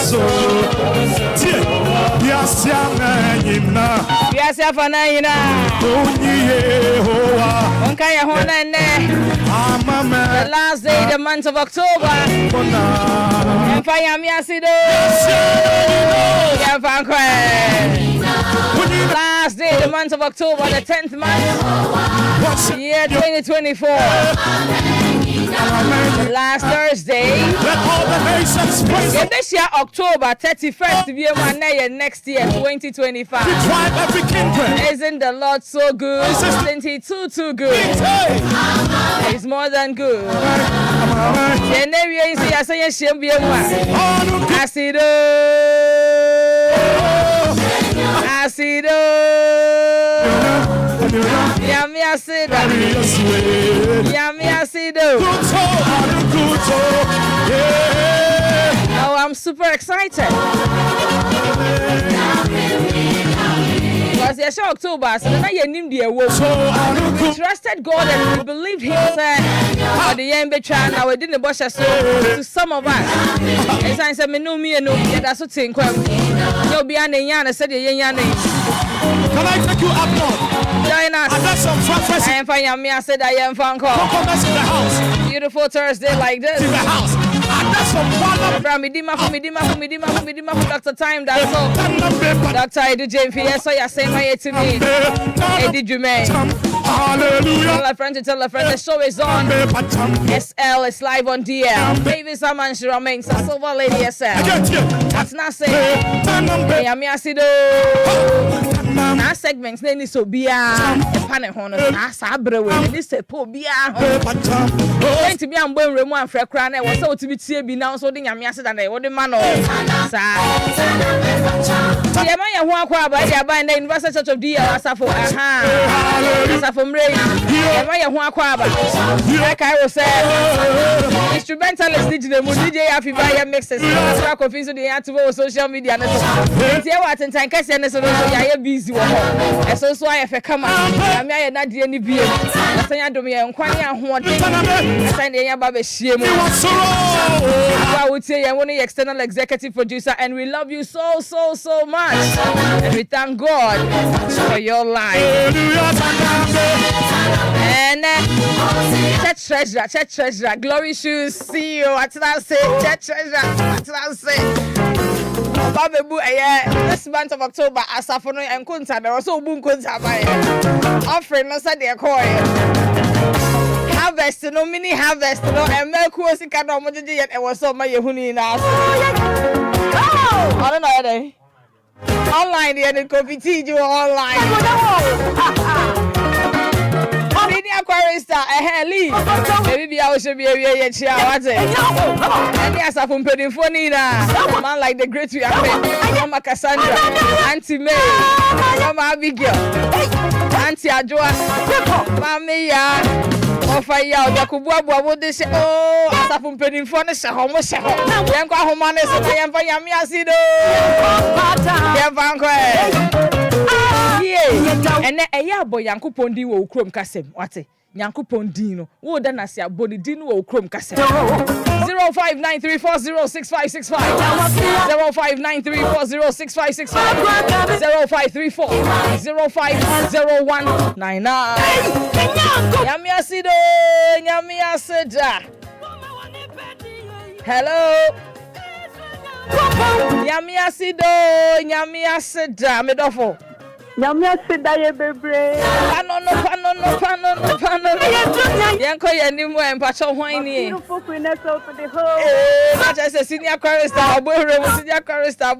so. Yes, Afanayina. Okay, the last day, the month of October. And last day, the month of October, the 10th month, year 2024. Last Thursday. Let all the nations praise Him. This year, October 31st, to be next year, 2025. Every kindred. Isn't the Lord so good? Isn't He too good? He's more than good. Oh, I'm super excited. Because it's October, so then I named the award. We trusted God and we believed Him. For the young bitch, now we didn't brush us to some of us. And I said, "Me no, that's what thing. You'll be an Yan, said the young name. Can I take you up north? Join us. I got some friends. I am fine. Me, I said I am fun. Come in the house. Beautiful Thursday like this. In the house. From Dr. Time, that's all. Dr. Edu James, so you're saying my to me. Eddie Jume. Hallelujah. Tell a friend, the show is on. SL is live on DL. Mavis Asante remains a Silva lady SL. That's not saying. Now segments name is so bia a panic honor. I sabre with this a poor bia. Going to be on Bon Remo and Frecran. I was so to be TB now, so the Yamiasa than they would demand. Yamaya Huaqua by the University Church of DL Asafo. Asafo Ray. Yamaya Huaqua. Like I was saying, instrumentalist digital DJ Afibaya mixes. I confuse the answer social media. What and time can I busy. And so I have a come out. I may not do any beer. I say I do me and quite a one thing. I find the Yababe shame. I would say I'm one external executive producer, and we love you so much. And we thank God for your life. And church treasurer, Glory Shoes, CEO, what did I say? Church treasurer, what did I say? This month of October, Asafono and Kunta, there was so boom Kunta by offering us at their coin. Harvest, no mini harvest, no, and milk was in Kanamoji, and it was so my Yahuni now. I don't know, they online, the coffee tea, you online. Enquiries star, leave. Maybe I should be a chair. What's it? And yes, I'm from Pedinfonina. Man like the great we have. Mama Cassandra, Auntie May, Mama Abigail, Auntie Adjoa, Mamma, Ofaya, Yakubwa, what they say. Oh, as I'm from Pedinfonina, almost a home. Yanko Homanes, and I am by Yamiasido. And a ya boy Yanko Pondi will chrome Cassem. What's it? Yanko Pondino. Would then I say a body dino chrome Cassem. 0593406565. 0593406565. 0534-050199. Yamiasido, Yamiasida. Hello. Yamiasido, Yamiasida. Medofo. Yamiasida ye bebre. Pano. Yanko yanimu empacho hwani. Beautiful queeness of the whole. That's a senior chorister, senior chorister,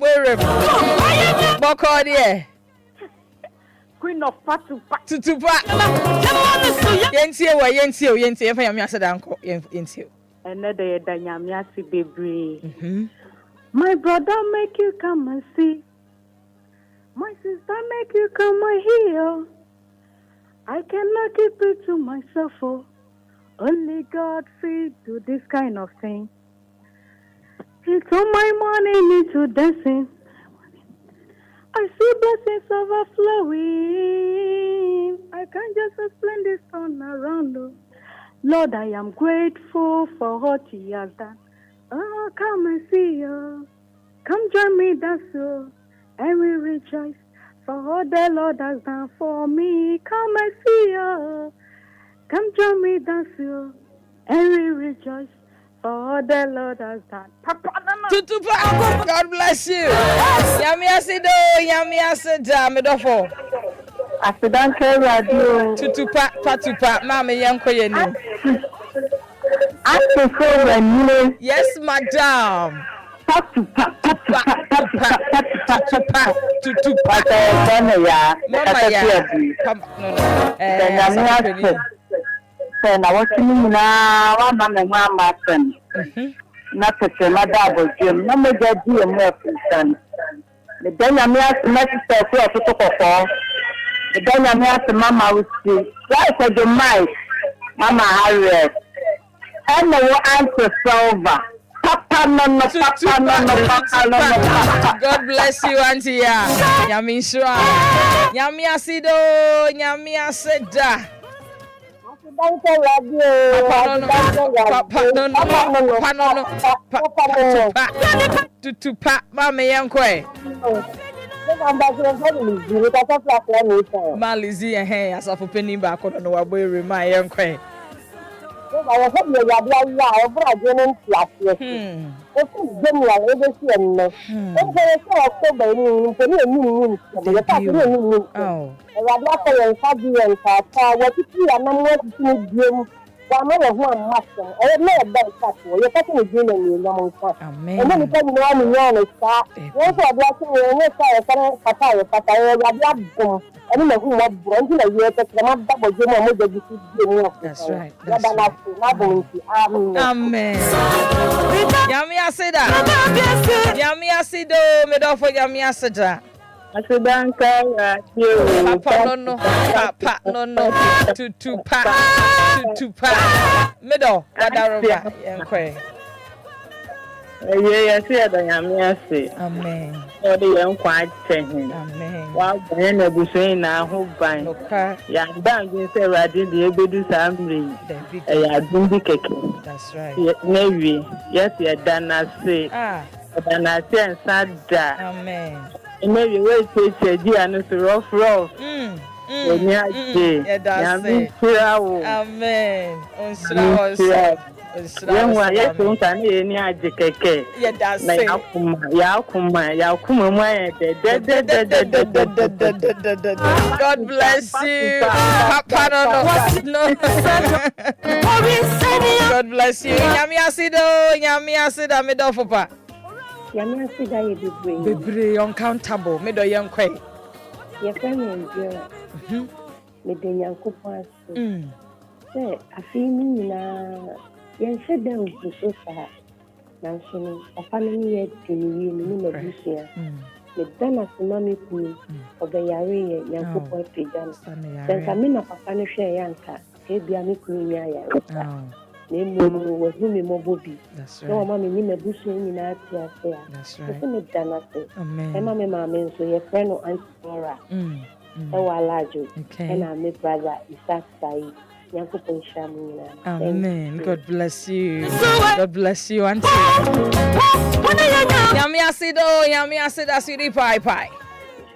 Boko dear. Queen of Patupa. Tutupa. Yentio, Yamiasida uncle, Yentio. Another Yamiasi bebre. My brother make you come and see. My sister make you come and hear. I cannot keep it to myself. Oh. Only God feed do this kind of thing. He turned my money into dancing. I see blessings overflowing. I can't just explain this turn around. Oh. Lord, I am grateful for what He has done. Oh, come and see you. Come join me, dance, and we rejoice for all the Lord has done for me. Come and see, come join me, dance, and we rejoice for all the Lord has done. Papa, Tutupa, God bless you. Yami asido, yami asida, medofo. Asante radio. Tutupa, patupa, mama yanko yeni. Yes, madam. Tutupa. Mama ya. Na watching na wa mama mama sen. Na tete na double gym. Na me ga di em sen. The danya me as master for to kokko. The danya me as mama we see. Right for the mic. Mama Harriet. And no answer Silva. Papa no. God bless you, Auntie. Yami shwa. Yami asido, yami aseda. Tutupa, mama yankwe. Malizi ehe asafo peni ba kono no wabo erema yankwe. I hope you are going That's right. Amen. Yami asida. Yami asido medofo yami asida. Asidanka Papa no. Tutupa. Medo dadarova yankwe. Yeah, see that yami ase. Amen. O de yankwa chehin. Amen. Wa gbe na buso na ho ban. Ya ban gin se radi de ebedu samri. Ya dumbi keke. That's right. Nevi. Yes, ya dana se. Dana se nsada. Amen. Nevi we che di anu so rough. Eni aje. Ya mi tirawo. Amen. Onsra. Yes, eni aje keke. Yeah, that's it. Yakuma God bless you. Papa no. God bless you. Yami asida medofopa. Yami asida ye bebre uncountable medo yankwe. Ye friend endure. Me de Yankopon aso. Say afini na yen said dem so sa. Nanso no papa no ye tiniwi ni na busia. Me dana simami ku obeyare ye Yankopon pejana. Den ka me na papa no hwe yanka. E bia me ku nya ya. Nemu wo humi mobobi. No mama me ni me busia ni na atia se ya. So me dana se. E mama me mama so ye friend no Antora. And I'm my brother Isaac Sai. Amen. God bless you. God bless you, Auntie. Yami asida siri pai.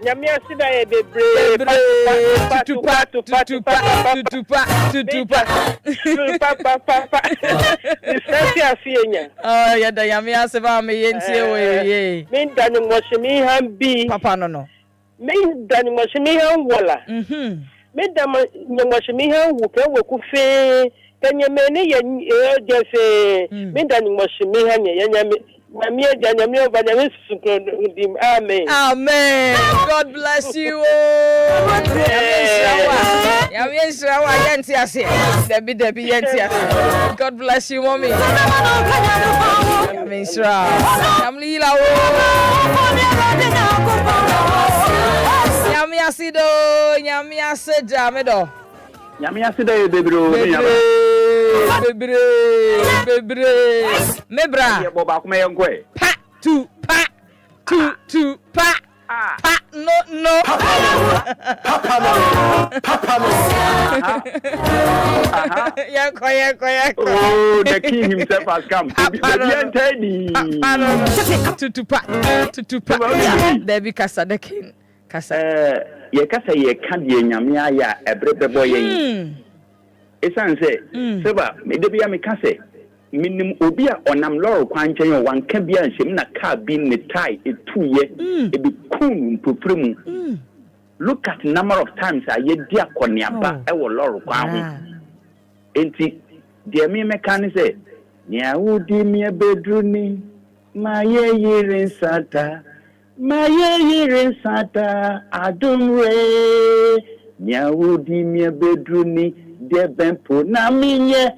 Yami asida e bebre. Tutupa. Isasi afienya. Oh, yada yami aseba me yentie we. Min danu moshimi hambi. Papa no. Me dani moshimi han wala. Me dama moshimi han wuke woku fe kanye me ne ye jefe me dani moshimi han ye nyame mami e nyame o banyame sukro dim amen. Amen. God bless you. Yami ensrawa yenti ase. Debi yenti ase. God bless you, mommy. Yami ensrawa. Yami la Yami asida medo. Yami asida ye bebro. Bebre. Mebra. Ye boba kuma yankwe. Pa. Pa no. Papa no. Ya Oh, the king himself has come. Tutupa. There be Kasa the king. Kasa. Ye kasa ye can ye nyamia ya ebrebe boy ye. Esan say, Silva, me de bia me kase. Minim obi a onam loro kwan chen yo wanka bia nhim na car bi ne tie etu ye e bi kun mpopuremu. Look at number of times I ye dia koniaba e wo loro kwan ho. Enti de me kan say, nya wudi me bedru ni ma ye yirin sata. Ma ye yirin sata adumre. Nya wudi me bedru ni de bempo na minye.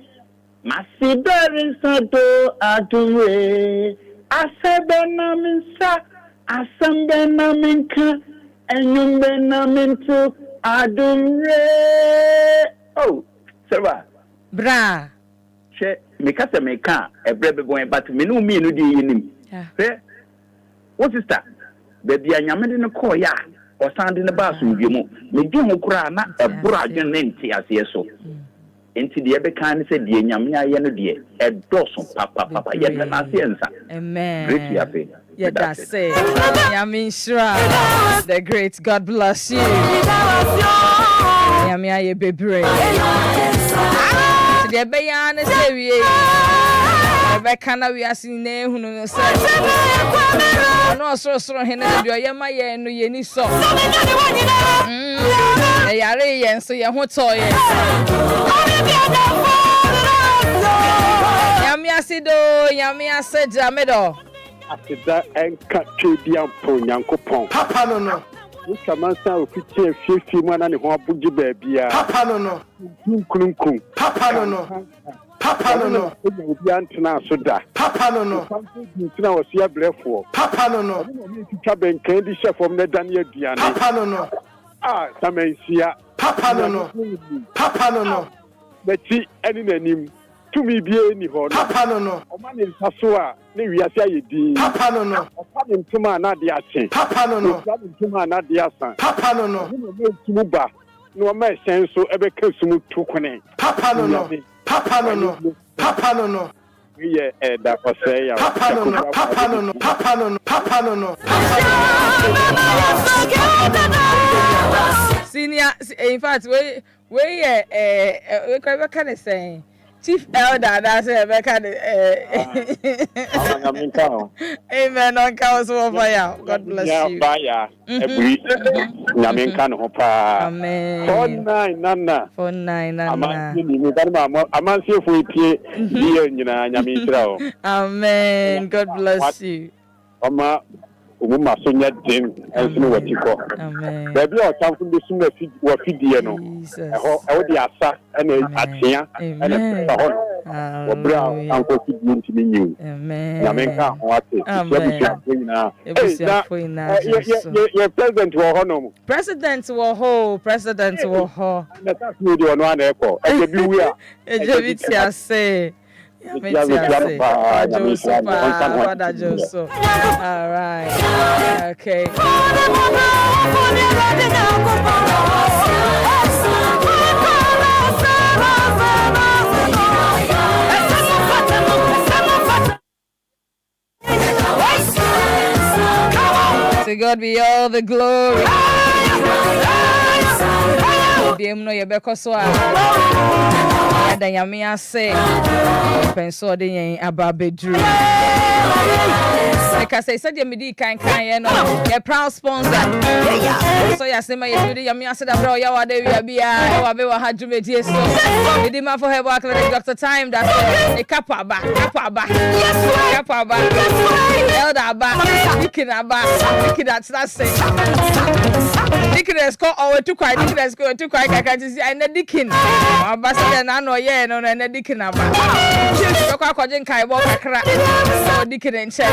Masidarin sado adumre. Asebe na minsa. Asambe na minka. Enyumbe na mintu adumre. Oh, Silva. Bra. She mekasa meka ebrebe boy but me no me no di yinim. Yeah. What sister? Baby anyamede no call ya. O sande ne ba so dwemu. Me di ho kura na ebura adwen ne nti ase so. Enti de ebe kan se de nyame aye no de e doso papa ye na ase ensa. Amen. Great ya pe. Yeah, that's it. Yamin Shra, the great. God bless you. Yami aye bebre. The bayan is we. The kana we asine hunu no say. No so hene do yema ye no ye ni so. Yare yen so ye ho to ye. Yami asido, yami aseja medo. After enka twediam po nyankopon Papa no Usamansa ofiche fifi mwana ni ho abugi baabia Papa no kunkunkum Papa no obi antena so da Papa no ntena wosia brefo Papa no obi twa benkan di chefom na dan aduane Papa no samensia Papa no beti eni nanim tumi bie ni ho no Papa no omani nsaso a ne wiase ayedi Papa no ofane ntuma na de ache Papa no ofane ntuma na de asan Papa no no tumuba no ma senso ebe kasumu tukune Papa no we da osey ya Papa no Senior, in fact, we can say Chief Elder, that's it. Amen. On council of fire. God bless you. Every Yaminkan Hopa. Amen. 49 Nana. 49 Nana. Amen. God bless you. Oma Umuma Sonia Jim and Watiko. Amen. Baby, I'll come from the sooner what Fidiano. How the Asa and Atia and a brown uncle Fidin to you. Amen. Yamenka, what is your president will honor. President will hold. President will hold. That's me on one echo. I say. All right. Okay. To God be all the glory. No yebeko so a da yame ase penso de yen ababedru like I say said you medi kan ye no your proud sponsor so ya say my you de yame ase da bro ya wa de wi bia wa be wa hadwumedie so medi ma for hebo clinic Dr. Time that e kapa ba elder ba dikin that's say dikin is called or to quite dikin is go to quite I see and the dikin ambassador na no ye no na dikin aba so kwa kwajin kai bo kakra so dikin en che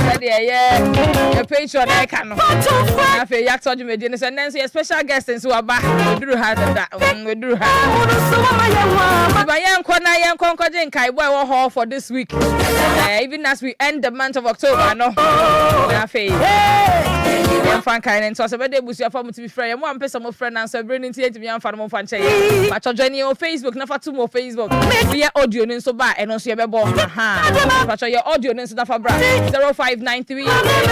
said ye patron e ka no na fe yak so jumedi no so then so special guest so aba oduru ha da oduru ha ba yen ko na yen kon kwajin kai boy wo hall for this week even as we end the month of October no na fe fan kind and so se be dey busu afa mo to be friend mo am pesa mo friend and so bring into me amfa mo fan che ma cho join on Facebook na fa to mo Facebook we audio ni so ba eno so ye be bo aha fa cho your audio ni so da fa bra 0593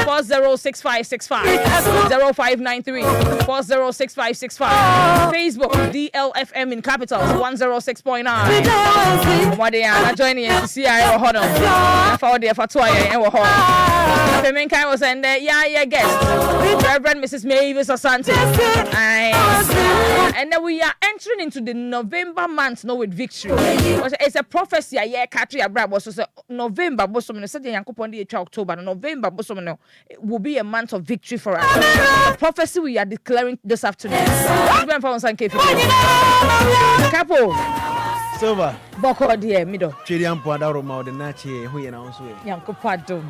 406565 0593 406565 Facebook DLFM in capitals 106.9 what they are joining see I hold on for the for toy and we hold the main kind was and yeah guest Reverend Mrs. Mavis Asante and then we are entering into the November month now with victory. It's a prophecy yeah country abroad was so November bosom said the Yankopon the October November bosom will be a month of victory for us. The prophecy we are declaring this afternoon. Couple Silva. Boko dear middle. Chiriam Padaro Maudinachi, who you know, Yankopadum.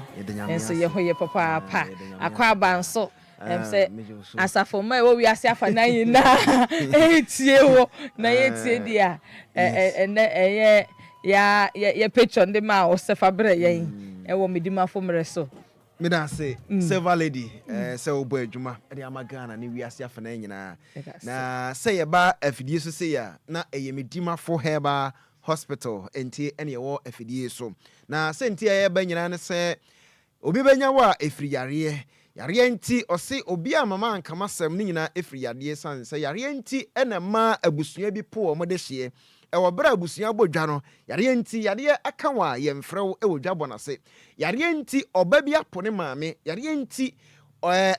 And so you're papa pa. A quaban so. Say, as a for my we are safe na 8 year na 8 year dear. And yeah, patron the ma or Sefabre yen. I want me dima for me so. Me da say Silva lady say obo adwuma e ama Ghana ne wiase afana nyina na say ba afidie so say ya na eyemedima for Herba Hospital enti ene wo afidie so na say enti ya ba nyina ne say obi benya wa efiri yare enti ose obi amama ankama sam ne nyina efiri yade san say yare enti ene ma abusua bi po mo de hye ewo bra abusua bodwa no yare enti yade aka wa yemfrew ewo dwabɔ na se yare enti oba bi apone maame yare enti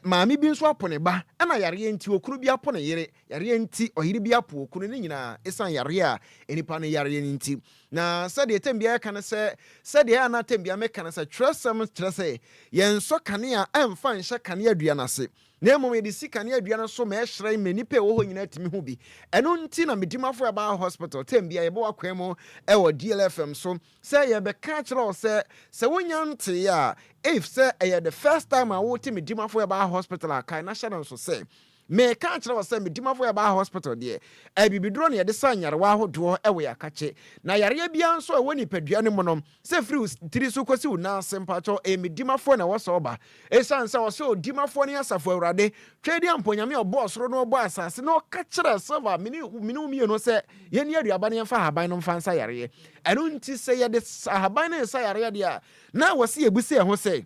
maame bi nso apone ba na yare enti okuru bi apone yere yare enti ohiri bi apo okuru ne nyina esan yare a enipa no yare enti na sade tembia ka na se sade ana tembia me ka na se tresem trese yenso kanea emfa nhye kanea dua na se na emo me di sikane adua no so ma ehre menipe wo ho nyina timi ho bi eno nti na medimafo ya ba hospital tembia ye bo akwan mu e wo DLFM so say ye be ka kire o se wonya nte ya if say the first time I wo ti medimafo ya ba hospital akai na hye so say me ka kire o se medimafo ya ba hospital de bibidro ne ye de sanyare wa hodo e wo ya kache na yare bia nso e woni padua ne monom se free tiri so kosi una sempacho medimafo na wo so ba esanse wo se odimafo ne asafo awurade twedi amponyame obo soro no obo asase na o ka kire Silva mini no se ye ne aduaba ne fa haban no mfa nsa yare eno nti se ye de haban ne sa yare de a na wo se ebusi e ho se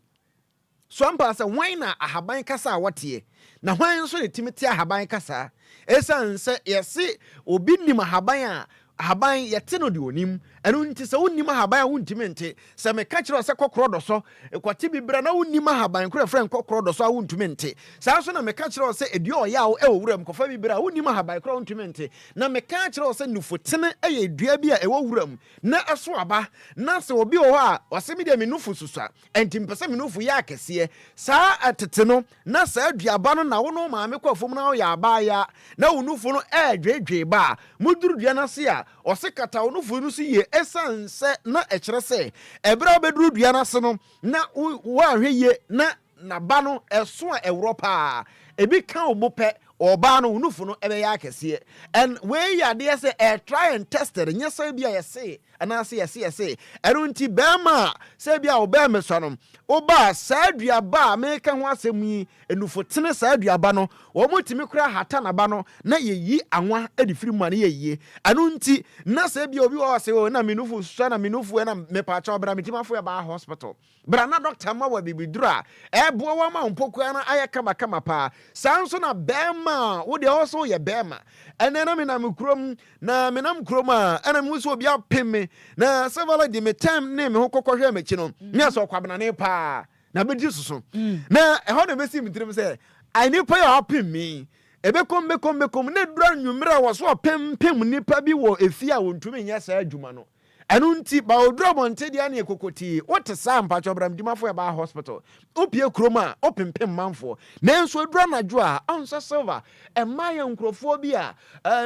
so ampa se wan na ahaban kasa wote na hwan nso ne timiti ahaban kasa esanse yesi obi nim ahaban yete no de onim eno nti se wonim ahaban a wontimente se me ka kire se kokoro do so ekwati bibra na wonim ahaban kure friend kokoro do so a wontimente sa so na me ka kire se edi oya e wuram kofa bibra wonim ahaban kure wontimente na me ka kire se nufotene eye dua bi a e wuram na aso aba na se obi o ho a wase me de me nufu susua enti mpese me nufu ya akese sa atete no na sa aduaba no na wo no ma me kwafom na wo ya aba ya na wo nufu no dwedwe ba muduru dua na se a osekata wo nufu no so ye esanse na ekire se ebra obeduru dua na se no na wo ahwe ye na ba no eso a Europa ebi kan obope oba no nufu no ebe ya akese and we ya de say try and test it nya say bia yese ana say yese ero nti bema say bia oba meso no oba sa aduaba me ka ho asem yi enufu tene sa aduaba no wo mutimi kura hata na ba no na yeyi anwa edifiri mu na yeyi ano nti na say bia obi wo say na menufu so na menufu na mepa cha obra metimafo ya ba hospital bra na doctor ma wa bibidura ebo wa ma mpoku na ayaka kama pa sanso na bema wo de also ye bema enena me na mkrom na me na mkrom a ena me so obi apeme na several de me time ne me ho kokohwe amachi no me aso kwabena ne pa na bedi susu na eho na besi mtirim se ani pa ya apeme ebekom ne dura nwumra wo so pempem nipa bi wo efi a wontumi nya sa adwuma no enu nti ba oduro bonte dia na ekokoti wote sa mpacho bram dimafo ya ba hospital opie kroma opempem manfo nanso oduro najo a onso Silva emaye nkrofo bi a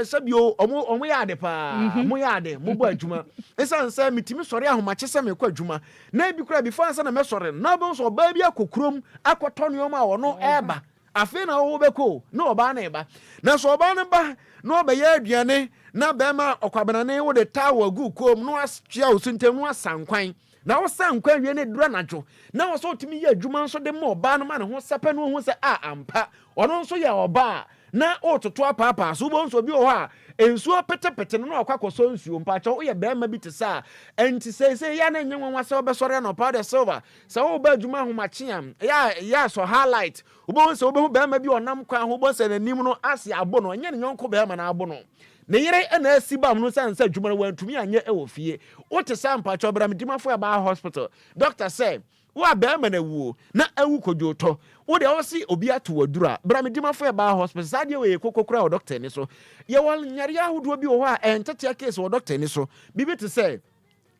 sabio omo ya ade pa mo ya ade mo bo adwuma esansa mitimi sori ahomache se me kwa adwuma na bi kura before ansa na me sori na bo so ba bi akokrom akotonyo ma wono eba afi na wo beko na oba na eba na so oba na ba na oba ya aduane na bema okwabenane wo de tawo gu kom no astia osuntem no asankwan na wo san kwa wie ne dura najo na wo so timi ye adwuma nso de mo ba no ma ne ho sepe no ho se ampa ono nso ye oba na ototo apapa so bo nso bi o ha ensuo petepete no akwakoso nsuo mpacho wo ye bema bi te sa enti se ya na nyenwa wase obesore na pa de Silva se wo ba adwuma ho machiam ya so highlight wo bo nso wo be bema bi onam kwa ho bo se nanim no ase abo no nya ne nyonko bema na abo no ne yere na asibam no sansa adwuma no wantumi anye e wo fie wo te sa mpacho bra medimafo ba hospital doctor say wa bema na wuo na awu kodwoto wo de wo si obi ato wadura bra medimafo ba hospital sadie we kokokura o doctor ni so ye wal nyare ahodo bi wo ha entete case wo doctor ni so bibi te say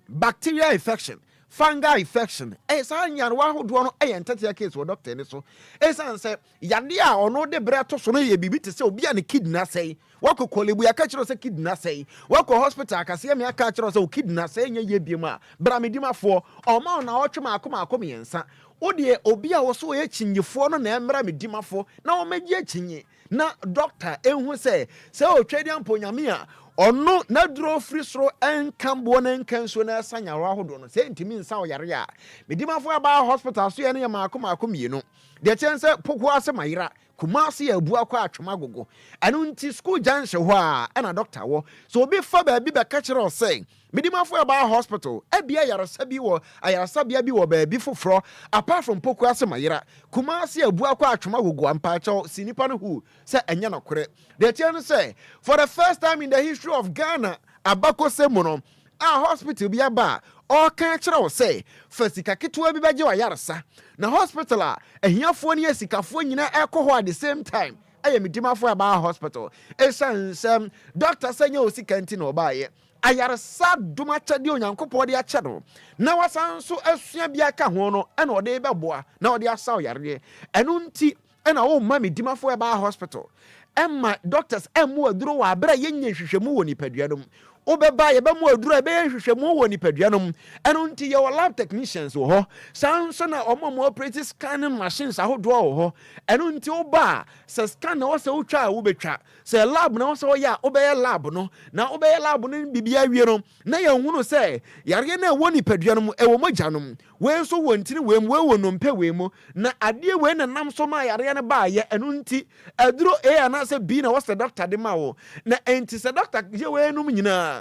bacterial infection fungal infection sa nyare wa ahodo no entete case wo doctor ni so sanse yade a ono de bre to so no ye bibi te say obi a ne kidney say wako kolebu ya ka kiro se kidney say wako hospital akase me aka kiro se kidney say nya ye biem a bra medimafo o ma na otwema akoma yensa wode obi a wo so ye chinyefo no na emra medimafo na wo magi chinye na doctor ehun se o twedi amponyame a ono na duro free soro enkambo na enkanso na sanyaro ahodo no se ntimi nsa o yare a medimafo aba hospital so ye ne akoma mienu de chense poko ase mayira Kumasi ya bua kwa atwoma gogo anu nti school janche ho a na doctor wo so obi fa ba bi be ka kire o say medimafo ya ba hospital ebia yarasa bi wo ayarasa bia bi wo ba bi foforo apart from poku asemayira Kumasi ya bua kwa atwoma gogo ampacho sinipa no hu say enye no kore the tell say for the first time in the history of Ghana abako semono a hospital bi aba o kan kire o say fasika ketewa bi baje wa yarasa na hospital a ehiafo ne asikafo nyina ekoho at the same time aye medimafo aba hospital esansem doctor sanya osikanti na obaye ayarasa dumacha de onyankopɔ de acha do na wasanso asua bi aka ho no na ode beboa na ode asaw yare enu nti na wo ma medimafo aba hospital emma doctors emu aduro wa abra yenye hwehwemu wɔ nipaduanom obeba ye ba mu aduro e be hwehwemu wɔ nipaduanom enu nti ye wɔ lab technicians wɔ hɔ sanso na omo operate scanning machines ahodo wɔ hɔ enu nti oba se scan na wo se utwa a wo betwa se lab na wo se wo ya obeye lab no na obeye lab no bibia wie no na ye hunu se yare na wɔ nipaduanom e wɔ mogyanom we so wɔ ntini we mu we wɔ nompe we mu na ade we na nam so ma yare ne ba ye enu nti aduro A na se B na wo se doctor de ma wo na enti se doctor je we num nyina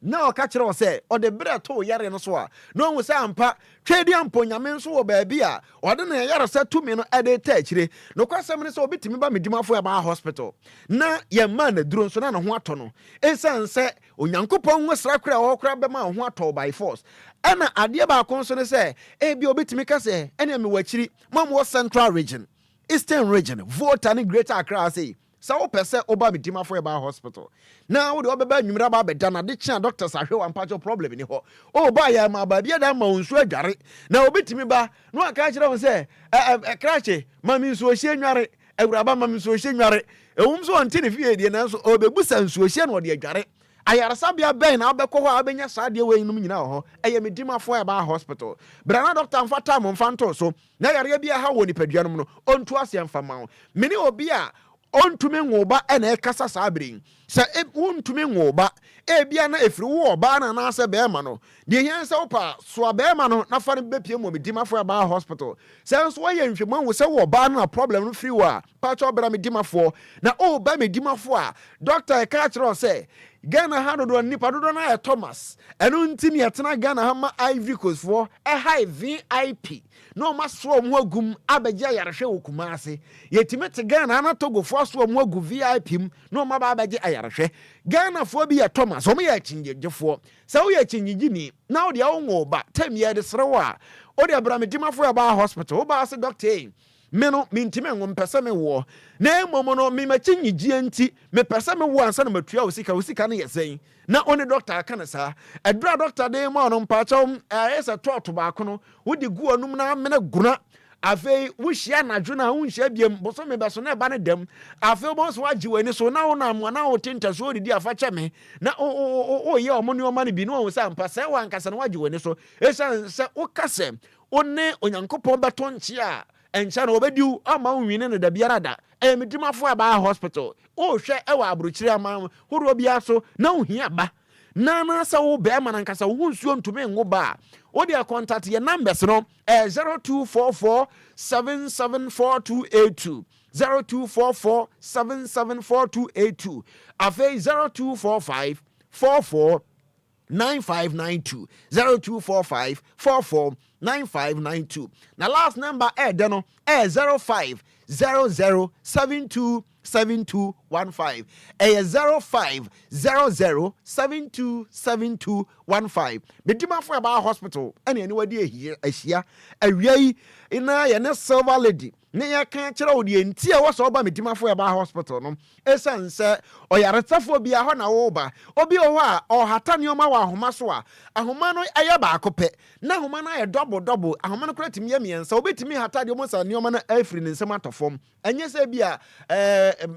na o ka kire o se o de bre to yare no so a no hu se ampa twedi amponyame nso wo baabi a o de na yare sa tumi no ade ta akire no kwasem ne se obitimi ba medimafo ya ba hospital na ye ma na duro nso na ho ato no esanse onyankopon ho sra kra o kra be ma ho ato by force ana ade ba kon so ne se bi obitimi ka se ene me wakiri mam central region eastern region vote and greater Accra say sa wo pese oba medimafo ba hospital na wo de obeba nwumira ba beda na de chia doctors ahwe wan pacho problem ni ho o ba ya ma ba bia da ma unsu adware na obitimi ba no aka kire won se krache mami nsu ohie nware awuraba mami nsu ohie nware ewum so onti ne fie die na so obebusa nsu ohie na ode adware ayarasa bia ben na obekọ ho abenya saade we num nyina ho eye medimafo ba hospital brana doctor amfata mo mfanto so na yare bia ha wo nipaduanom no ontu ase mfama ho meni obi a ontumi ngoba ena ekasa sabrin se ontumi ngoba bia na efiri wo oba na ase be ma no de hia se opa so be ma no na fa ne bepie mo medimafo ba hospital se so wo ye nhwemo wo se wo oba na problem no free wa pa cho bra medimafo na o ba medimafo a doctor e ka kire o se Ghana hanodo nipa dodo na Thomas enu ntini etena Ghana ha ma Ivory Coast for high VIP no maso mo agum abegya yarehwe okumase yetimete Ghana na Togo fo so mo agu VIP no ma ba abegya ayarehwe Ghana fo bi ya Thomas o mo ya chinyegefo sa wo ya chinyigini na wo de wo ba tem ye de srewa o de abramedimafo ya ba hospital o ba se doctor meno mintime ngom pese me wo na emomo no me machi nyigie nti me pese me wo ansa na matua osika na yesen na oni doctor aka na sa edra doctor de mo no mpacha esa to ba ko no wodi gu onum na mena guna afei wuhia na dwuna wunhia biem boso me beso na ba ne dem afei bo so agi wani so na wo na mo na wo tinta so didi afa cheme na o ye omo ne o ma ne bi no wo sa mpa se wa nkasa na wagi wani so esa se wo kase one onyankopon beto nchi a encha na obediu ama nwine no da biara da medimafo aba hospital o hwe e wa abrochiri ama horo bia so na ohia ba na sa wo be ma nankasa wo nsuo ntumi ngo ba wo dia contact your numbers no 0244 774282 0244 774282 afei 0245 44 9592 0245 44 9592 na last number deno 05 00 72 7215 05 00 72 7215 bedima for about hospital any anywhere here ahia awiai ina ye ne Silva lady ne ya kan kire odi enti e wo so ba medima for about hospital no esanse oyaretafo bia ho na wo ba obi o ho a o hata neoma wa ahoma so a ahoma no aye ba akope na ahoma na ye double ahoma no kura timi ye miensa obetimi hata de mo sa neoma na afri ne nsem atofom enye se bia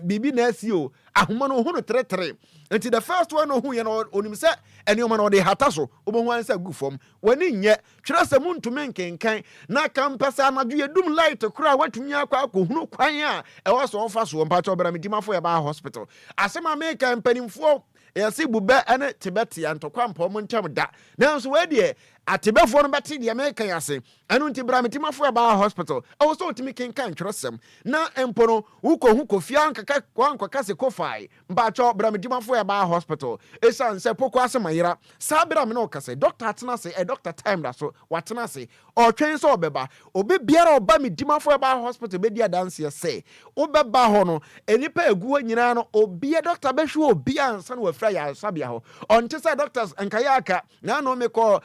bibi na asio ahoma no hu no tretre until the first one who you know onim se enioma no de hata so obohu ansa gu fom wani nye twere se muntume nkenkan na kampasa anadu yedum light kura watumi akwa akohunu kwan a e wo so ofa so mpa cho bra medima fo ya ba hospital asema make mpanimfo yesi bube ene tibeti antokwa mpa mo ntem da nanso we de atebefo no beti de make yase enu nti bra medima fo ya ba hospital e wo so otimi kenkan twerosem na empono uko hu kofia nkaka kwa kase kofai mpa cho bra medima fo ya ba hospital esanse poko asemayira sabira me no kase doctor atena se doctor time da so watena se o twen so obeba obi biara oba medima fo ya ba hospital be dia dance ye se obeba ho no enipa eguo nyina no obi doctor behwe obi ansa no wafra ya sabia ho onte se doctors nkayaka na no me ko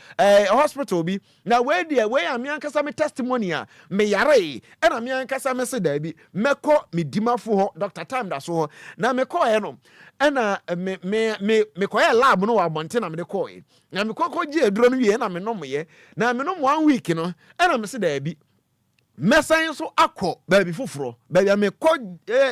hospital bi na we dia we am yankasa me testimony a me yare na me yankasa me se da bi meko medima fo ho doctor time da so ho na me ko no na me ko lab no wa bonte na me ko na me ko ji eduro no wie na me no ye na me no 1 week no na me se da bi mesan so akọ baabi foforo baabi me ko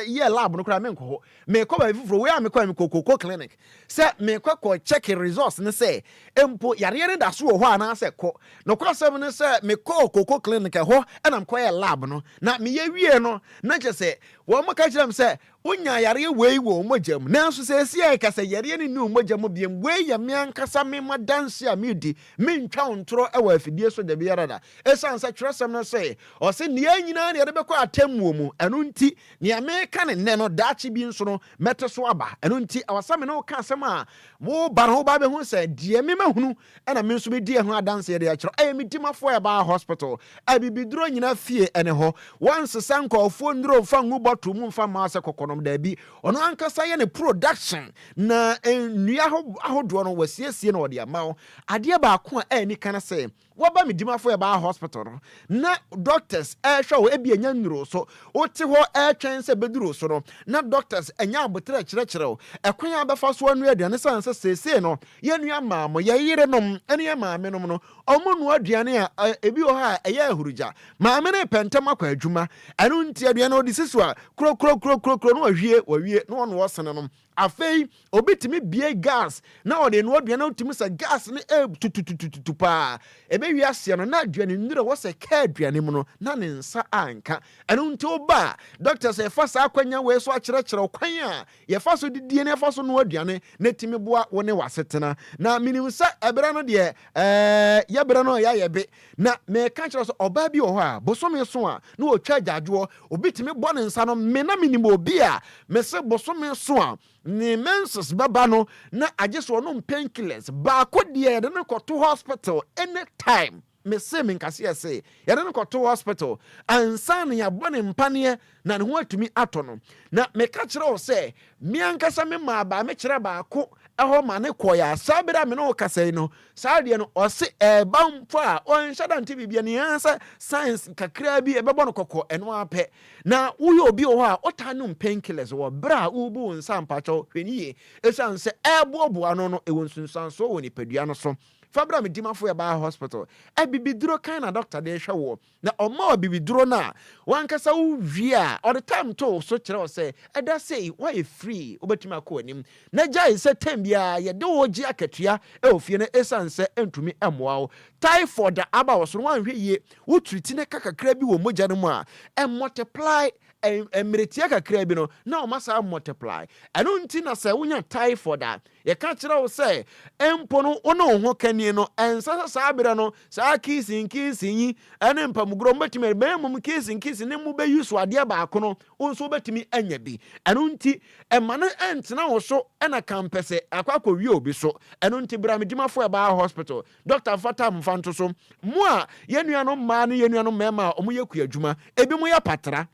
ye lab no kra me nko ho me ko baabi foforo we am ko me kokoko clinic se me ko check results ne se empo yare da so ho ana se ko no ko asem ne se me ko kokoko clinic ho na me ko ye lab no na me ye wie no na che se wo mo ka kiram se unya yare wei wo mogam nanso se sia ka se yare ne nu mogam biem wei ya me ankasa me madanse a me di me ntwa ontro e wa afidie so da biara da esansa tresem no se o se ne anyina ne yare be ko atemmuo mu enu nti ne America ne no daachi bi nso no mete so aba enu nti awasame no ka asem a wo ba no ba be hu se die me mahunu na me nso be die ho adanse de ya kiro ayi me dimafo ya ba hospital abibiduro nyina fie ene ho once sankofo nduro fa ngu botu mu mfa ma se kokonom da bi ono ankasa ye ne production na nnua ahodo no wasiesie na ode amawo ade ba ko a ani kana se waba me dimafo ya ba hospital no na doctors hwe ebi anya nduro so oti ho twen se beduro so no na doctors anya abotre kirekire ekwan abefa so anu aduane sanse sese no ye nua maamo ye yire nom ene ye maame nom no omunu aduane a ebi o ha eye ahuruja maame ne pentem akwa adwuma anu nti aduane odi siso a kro no wawie no ono wosene nom afei obitimi bie gas na ode no aduane otimi sa gas ne tututututu pa ebe wi ase no na aduane ndire wo se ka aduane mu no na ne nsa anka anu nti oba doctor say fa sa akwanya we so akyerekere kwan a ye fa so didie ne fa so no aduane na timi boa wo ne wasetena na minim sa ebere no de ye bere no ya yebe na me ka kyerɛ so oba bi wo ha bosome so a na wo twa gyaadwo obitimi bɔ ne nsa no me na minim obi a me se bosome so a ni menses baba no na ajeso no painkillers ba ko de ye ne koto hospital anytime me se me nkase ese ye ne koto hospital ansan ya bone mpane na ne ho atumi atono na me ka kire wo se me ankasa me ma ba me kire ba ko eho ma ne koya sabira me no kase no saade no o se bamfo a on shada nti bibia ne ansa science kakra bi ebebo no kokko eno ape na uyo obi o ha otanu painkillers wo bra ubu nsa mpacho hweniye esan se ebobo ano no ewonsunsan so woni padua no so fabra me dimafo ya ba hospital e bibiduro kan na doctor de hwe wo na oma bibiduro na wankasa wo wi a all the time to so kire wo say e da say why free obetuma akọ anim na jai se tembia ye de wo gi akatua e ofie na esanse entumi emoa wo typhoid aba wo so wan hwe ye wo treat ne kakakra bi wo mogya no mu a e multiply emretia kakra bi no na o masa multiply eno nti na se wonya typhoid a ye ka kire wo say empo no ono ho kanie no ensa sa abere no sa kissing yi ene mpamugro mbetime be mum kissing ne mu be use ade ba akono onso betimi anya bi eno nti emane entena wo so ena kampese akwakọ wi obi so eno nti bra medimafo e ba hospital doctor fata mfanto so mu a yenuano ma no yenuano mema omo yeku adwuma ebi mu ya patra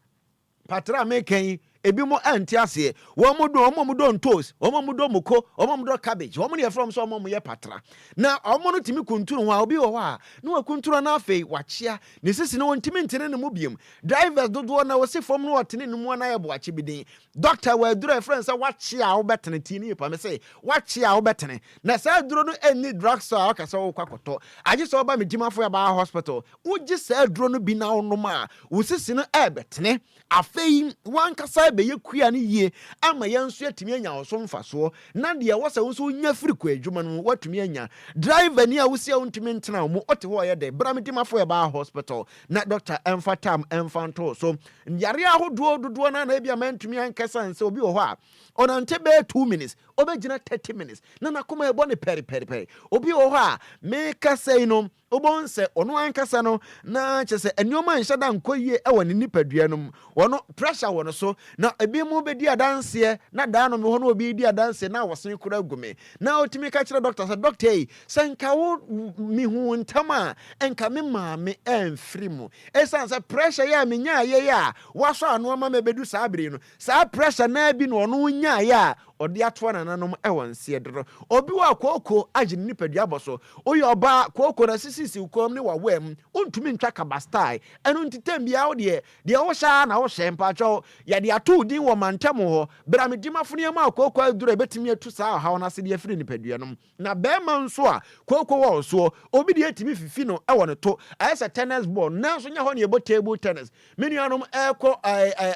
meken ebi mo antiase wo mo do ntos wo mo do muko wo mo do cabbage wo mo ne from so mo ye patra na wo no timi kunturu ho a obi wo ha na wa kunturu na afei wachia ne sisi no ntimi ntene ne mu biem drivers dodo na wo se from no otene ne mu na ye bo achi bidin doctor wa duro friend say wachia wo betene ti ni pa me say wachia wo betene na sa duro no any drug store aka so wo kwakoto age so ba me dimafo ya ba hospital wo gi sa duro no bi na wo no ma wo sisi no betene afei wankasa be yekua ne yie ama yenso atimi anya wo mfaso na de wo se wo so nya firiko adwuma no watumi anya driver ni a wo sia wontumi ntena wo ote ho ye de bramedimafo ya ba hospital na doctor emfatam emfanto so yare ahodo dodo na bia mantumi ankasa nse obi wo ho a onante be 2 minutes obegina 30 minutes na nakoma ebo ne peri obi wo ho a me kasa ino obonse ono ankasa no na chese enioma nhyada nkoyie e woni nipadua no wono pressure wono so na ebi mu be di adanse na da no me ho no obi di adanse na wosen kura gume na otimi ka kire doctor say doctor ei sanka wo mi hu ntama enka me ma me enfiri mu esanse pressure ya me nya ye ya waso ano ma me bedu sa abiri no sa pressure na bi no ono nya ya odi atwa nananom e wonse dro obi wa kokoko agi nipadua boso oyi oba kokoko na sisi ukom ne wawam ontumi ntwa kabastai eno ntitem bia wo de wo sha na wo hempa cho ya de ato din wo mantem ho bra medimafo ne ma kokoko aduro betimi atu sa ha wona se de afiri nipadua no na be ma nso a kokoko wo so obi de atimi fifi no e wona to ayesa tennis ball na so nya ho ne ebo table tennis menuanom eko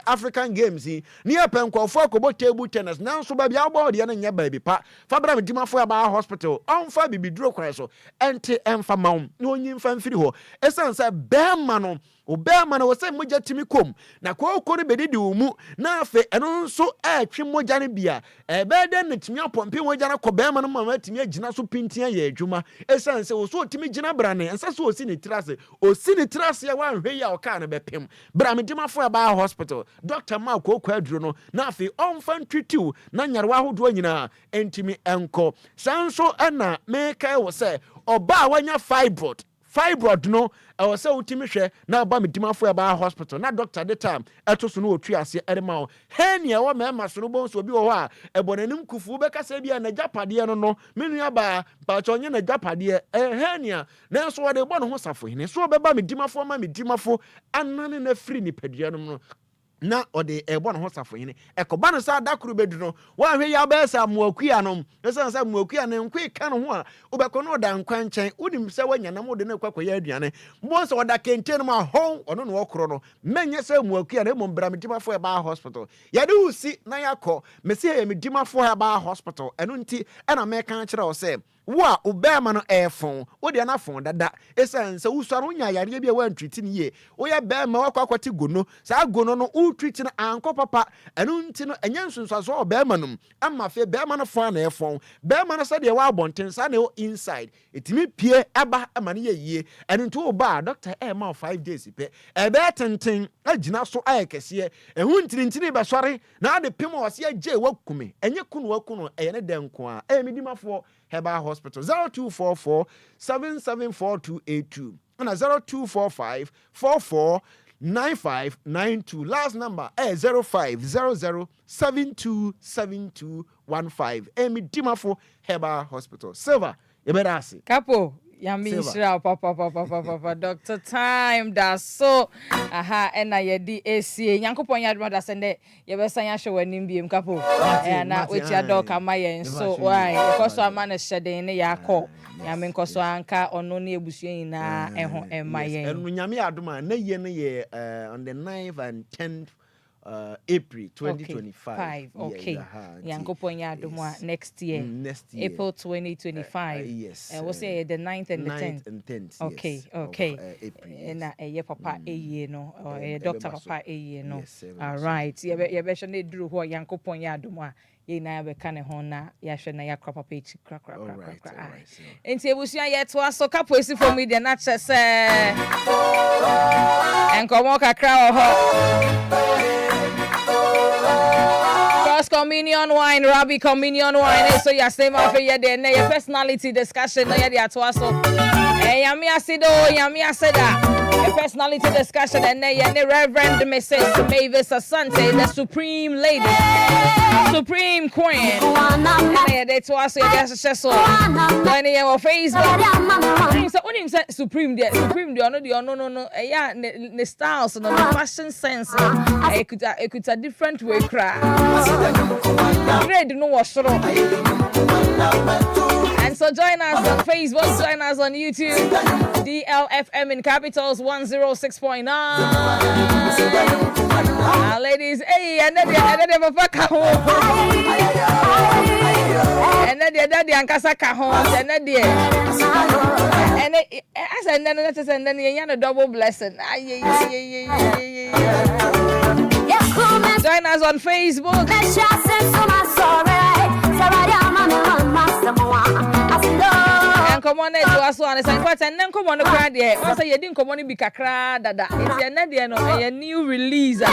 African games ni e penkofo akobo table tennis na so bia board ya na nya ba bi pa fa bra medimafo ya ba hospital onfa bibiduro kwan so ente emfa maum no onyi mfa mfiri ho esansa bema no obema na wose mogya timi kom na kokko ne bedidi umu na afe eno nso atwe mogya ne bia ebede ne timi apompe mogya na ko bema no mama timi agina so pintia ya adwuma esansa wo so timi gina bra ne ensa so osi ne trase ya wanhwe ya oka na bepem bra medimafo ya ba hospital doctor ma kokko aduro no na afe onfa ntwitiu na nyarwa hodo nyina entimi enko sanso ana meka wo se oba wanya fibroid no e say utimi hwe na ba medimafo ya ba hospital na doctor the time eto so no otu ase erema ho henia wo mema so no bonso obi wo ho a ebonanim kufu be kasa bia na japade no menu ya ba chonye na japade henia na so wo de bo no ho safo hene so be ba medimafo ma medimafo anane na free ni padua no na ode ebo no ho safo hene ekoba no sa dakuru bedu no wa hwe ya ba sa muakua no esansa muakua ne nkwe ka no ho a obekọ no da nkwa nchen unim se wanya na mo de ne kwakoya aduane mo se oda kente no ma hon ono no okro no menye se muakua na mo mbra medimafo ya ba hospital ya de usi na yakọ mesi ya medimafo ya ba hospital eno nti ena me kan kire o se wa obema no efon wo de na fon dada esansa usaro nya yare bia wa ntwiti ne ye wo ya bema wakwakwati gono sa gono no utwiti na anko papa eno nti no enya nsunsuaso obema no amma fe bema no fon na efon bema no sa de wa abonten sa na inside etimi pie aba ama ne ye eno nti wo ba doctor ma 5 days pe ebe tenten agina so ayekese ehu ntini be sori na de pimo wase agye wakume enye kunu eye ne denko a medimafo Heba Hospital 0244 774282 and 0245 449592. Last number 0500 727215. Emi Dimafo Heba Hospital. Silva, Eberasi. Kapo, Yamishra papa Dr. Time that's so and I di AC Yankopon yadma da sende ye be san ya hwe wanim biem kapo na wechi adoka mayen so why because so amana hyeden ne yakọ Yame nkoso anka ono ne ebusua na eho emayen enu nyame adoma na ye ne ye on the 9th and 10th April 2025. Okay. Yankopon yadoma next year. April 2025. Yes. We'll say the 9th and the 10th. And 10th. Okay. Yes, Okay. April. Na papa eye no or doctor papa eye no. Yes, all right. Ye be shone duru ho Yankopon yadoma. Ye na be kan ho na ya hwe na ya papa echi kra. Enti ebusua ye to aso kapo esi for media na chese. Enkomo kakra ho. Cross communion wine, Rabbi communion wine. So you say my favorite there. Your personality discussion. No, you dey atwa so. Yami asido, yami aseda. Your personality discussion. And then Reverend Mrs. Mavis Asante, the supreme lady, supreme queen. And they to us. You just so. When you on Facebook, so when you say supreme there, no. Yeah, the styles, no fashion sense. It could a different way. Grade no was wrong. And so join us on Facebook, join us on YouTube, DLFM in capitals 106.9. Ladies, hey, and then papa home. And then daddy and Kasaka home, and then you double blessing. Join us on Facebook. And come on, to us one. And then come on the crowd there. Also, you didn't come on be kakra dada. It's a new release. And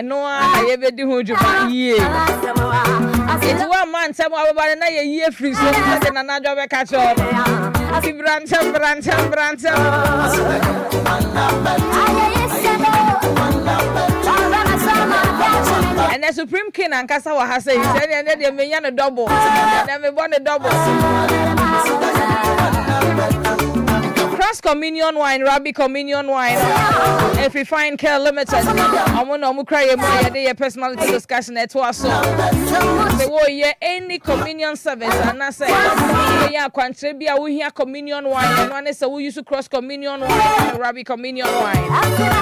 no one I ever do who you it's 1 month. Some about a year free. So another job catch up. Branch. And the Supreme King and Kasawa has said, and then they may a double. And then we want a double. Cross communion wine, Rabbi communion wine. If we find care limited, I want to cry a personality discussion at was so. Say, any communion service, and I say, yeah, contribute, we hear communion wine, and one is we used to cross communion wine and Rabbi communion wine.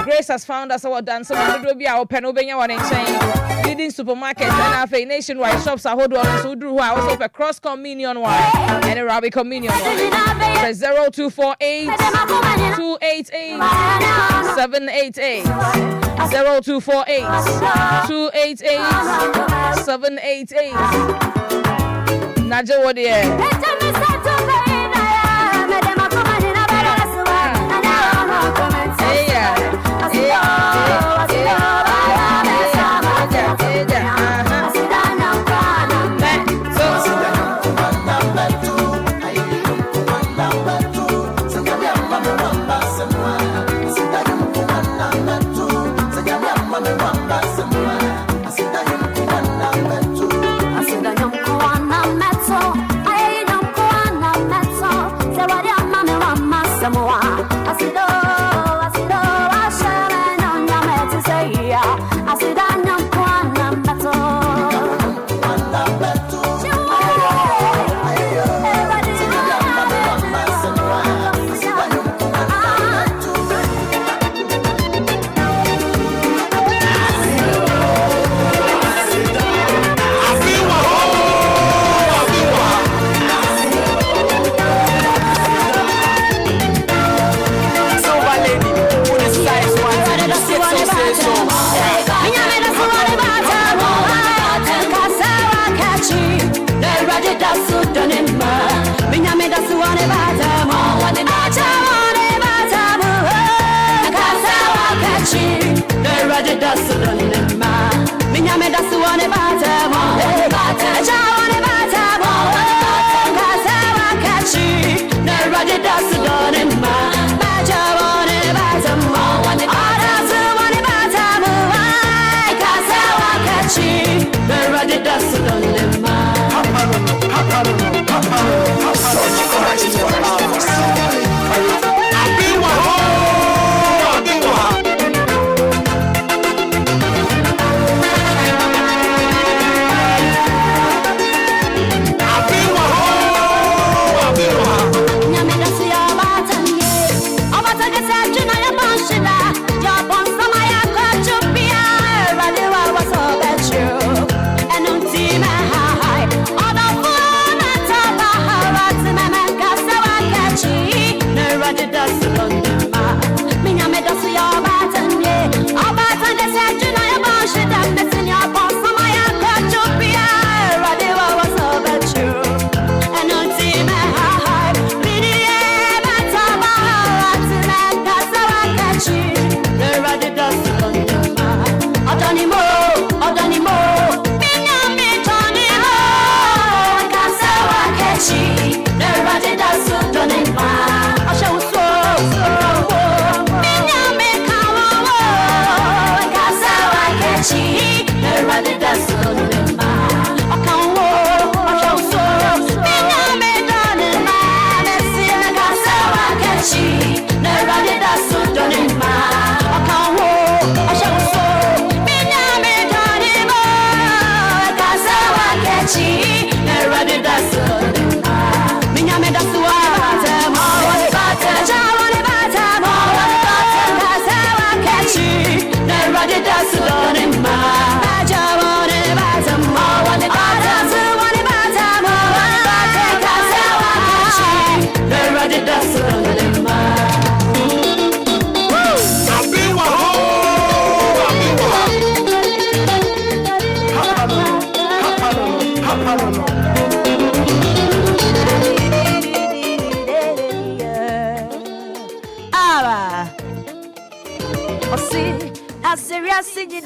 Grace has found us our dance, so we will be our Penobenia one in chain. Leading supermarkets and our nationwide shops are hold on, so do also a cross communion wine and a Rabbi communion wine. 0248 288 788 0248 288 788 Naja Wodie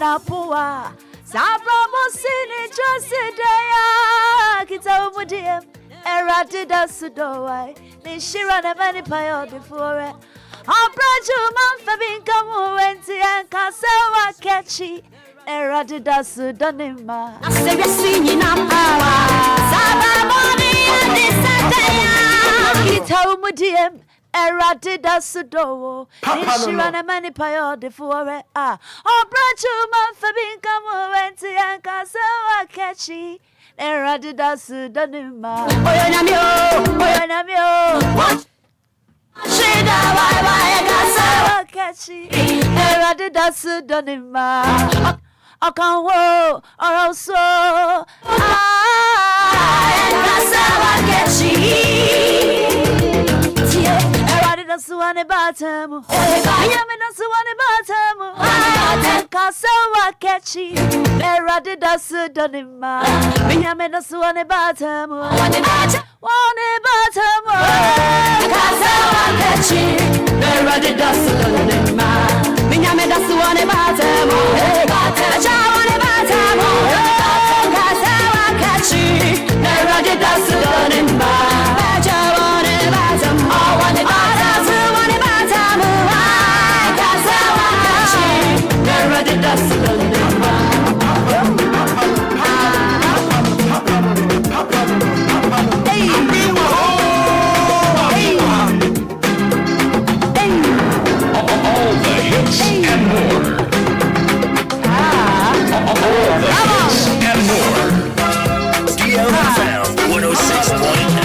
Napua Sabromo Sini Josidaya Kitaumudium Eradida Sudowai Nishira Mani Payo before Abraju Manfabin Kamu Wenti and Kasawa Kechi Eradida Sudanima Asebasini Napua Sabramoni and Kitaumudium Eradida Sudowo, Nishirana Manipayo de Fore, Obrachu Manfabin Kamu Wenti and Kasawa Kechi, Eradida Sudanima, Oyanamio, what? Shida Bye Kasawa Kechi, Eradida Sudanima, Akanwo, or also, Kasawa Kechi. Suwane batamu, Yamina Suwane batamu, Kasawa Kechi, Eradida Sudanima, Yamina Suwane batamu, Wane batamu, Kasawa Kechi, Eradida Sudanima, Yamina Suwane batamu, Chawane batamu, Kasawa Kechi, Eradida Sudanima, Chawane batamu, Wane batamu. DLFM 106.9.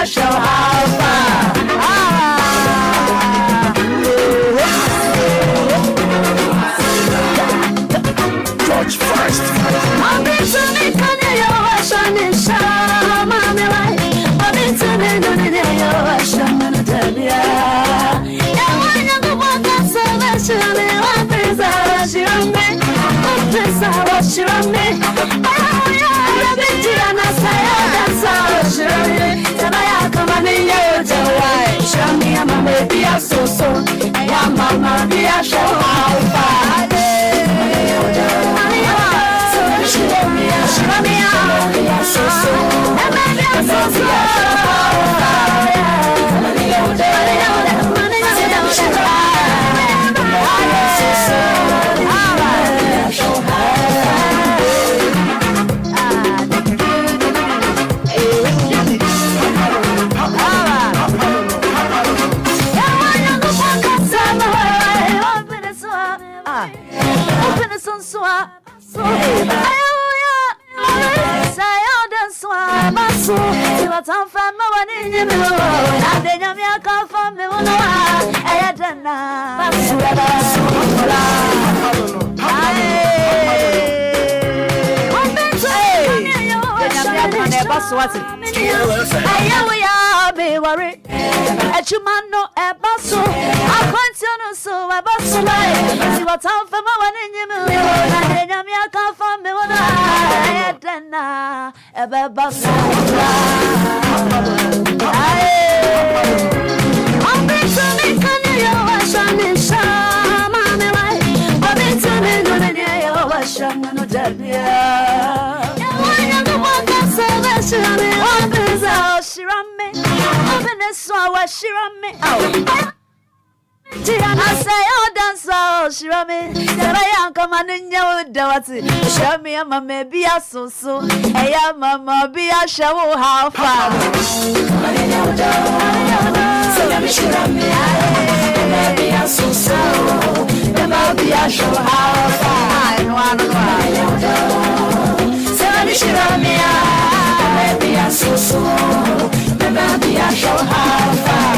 Show how far. George first. I've been to me, Canada, Russian, and Shama, I've been to me, Russian, and Italia. And when you go back, that's so much, and I be a show how far. Mama be a so hey mama be a show how far. So let me show me be a so mama be a show how far. So let me show me be a so mama be a show how far.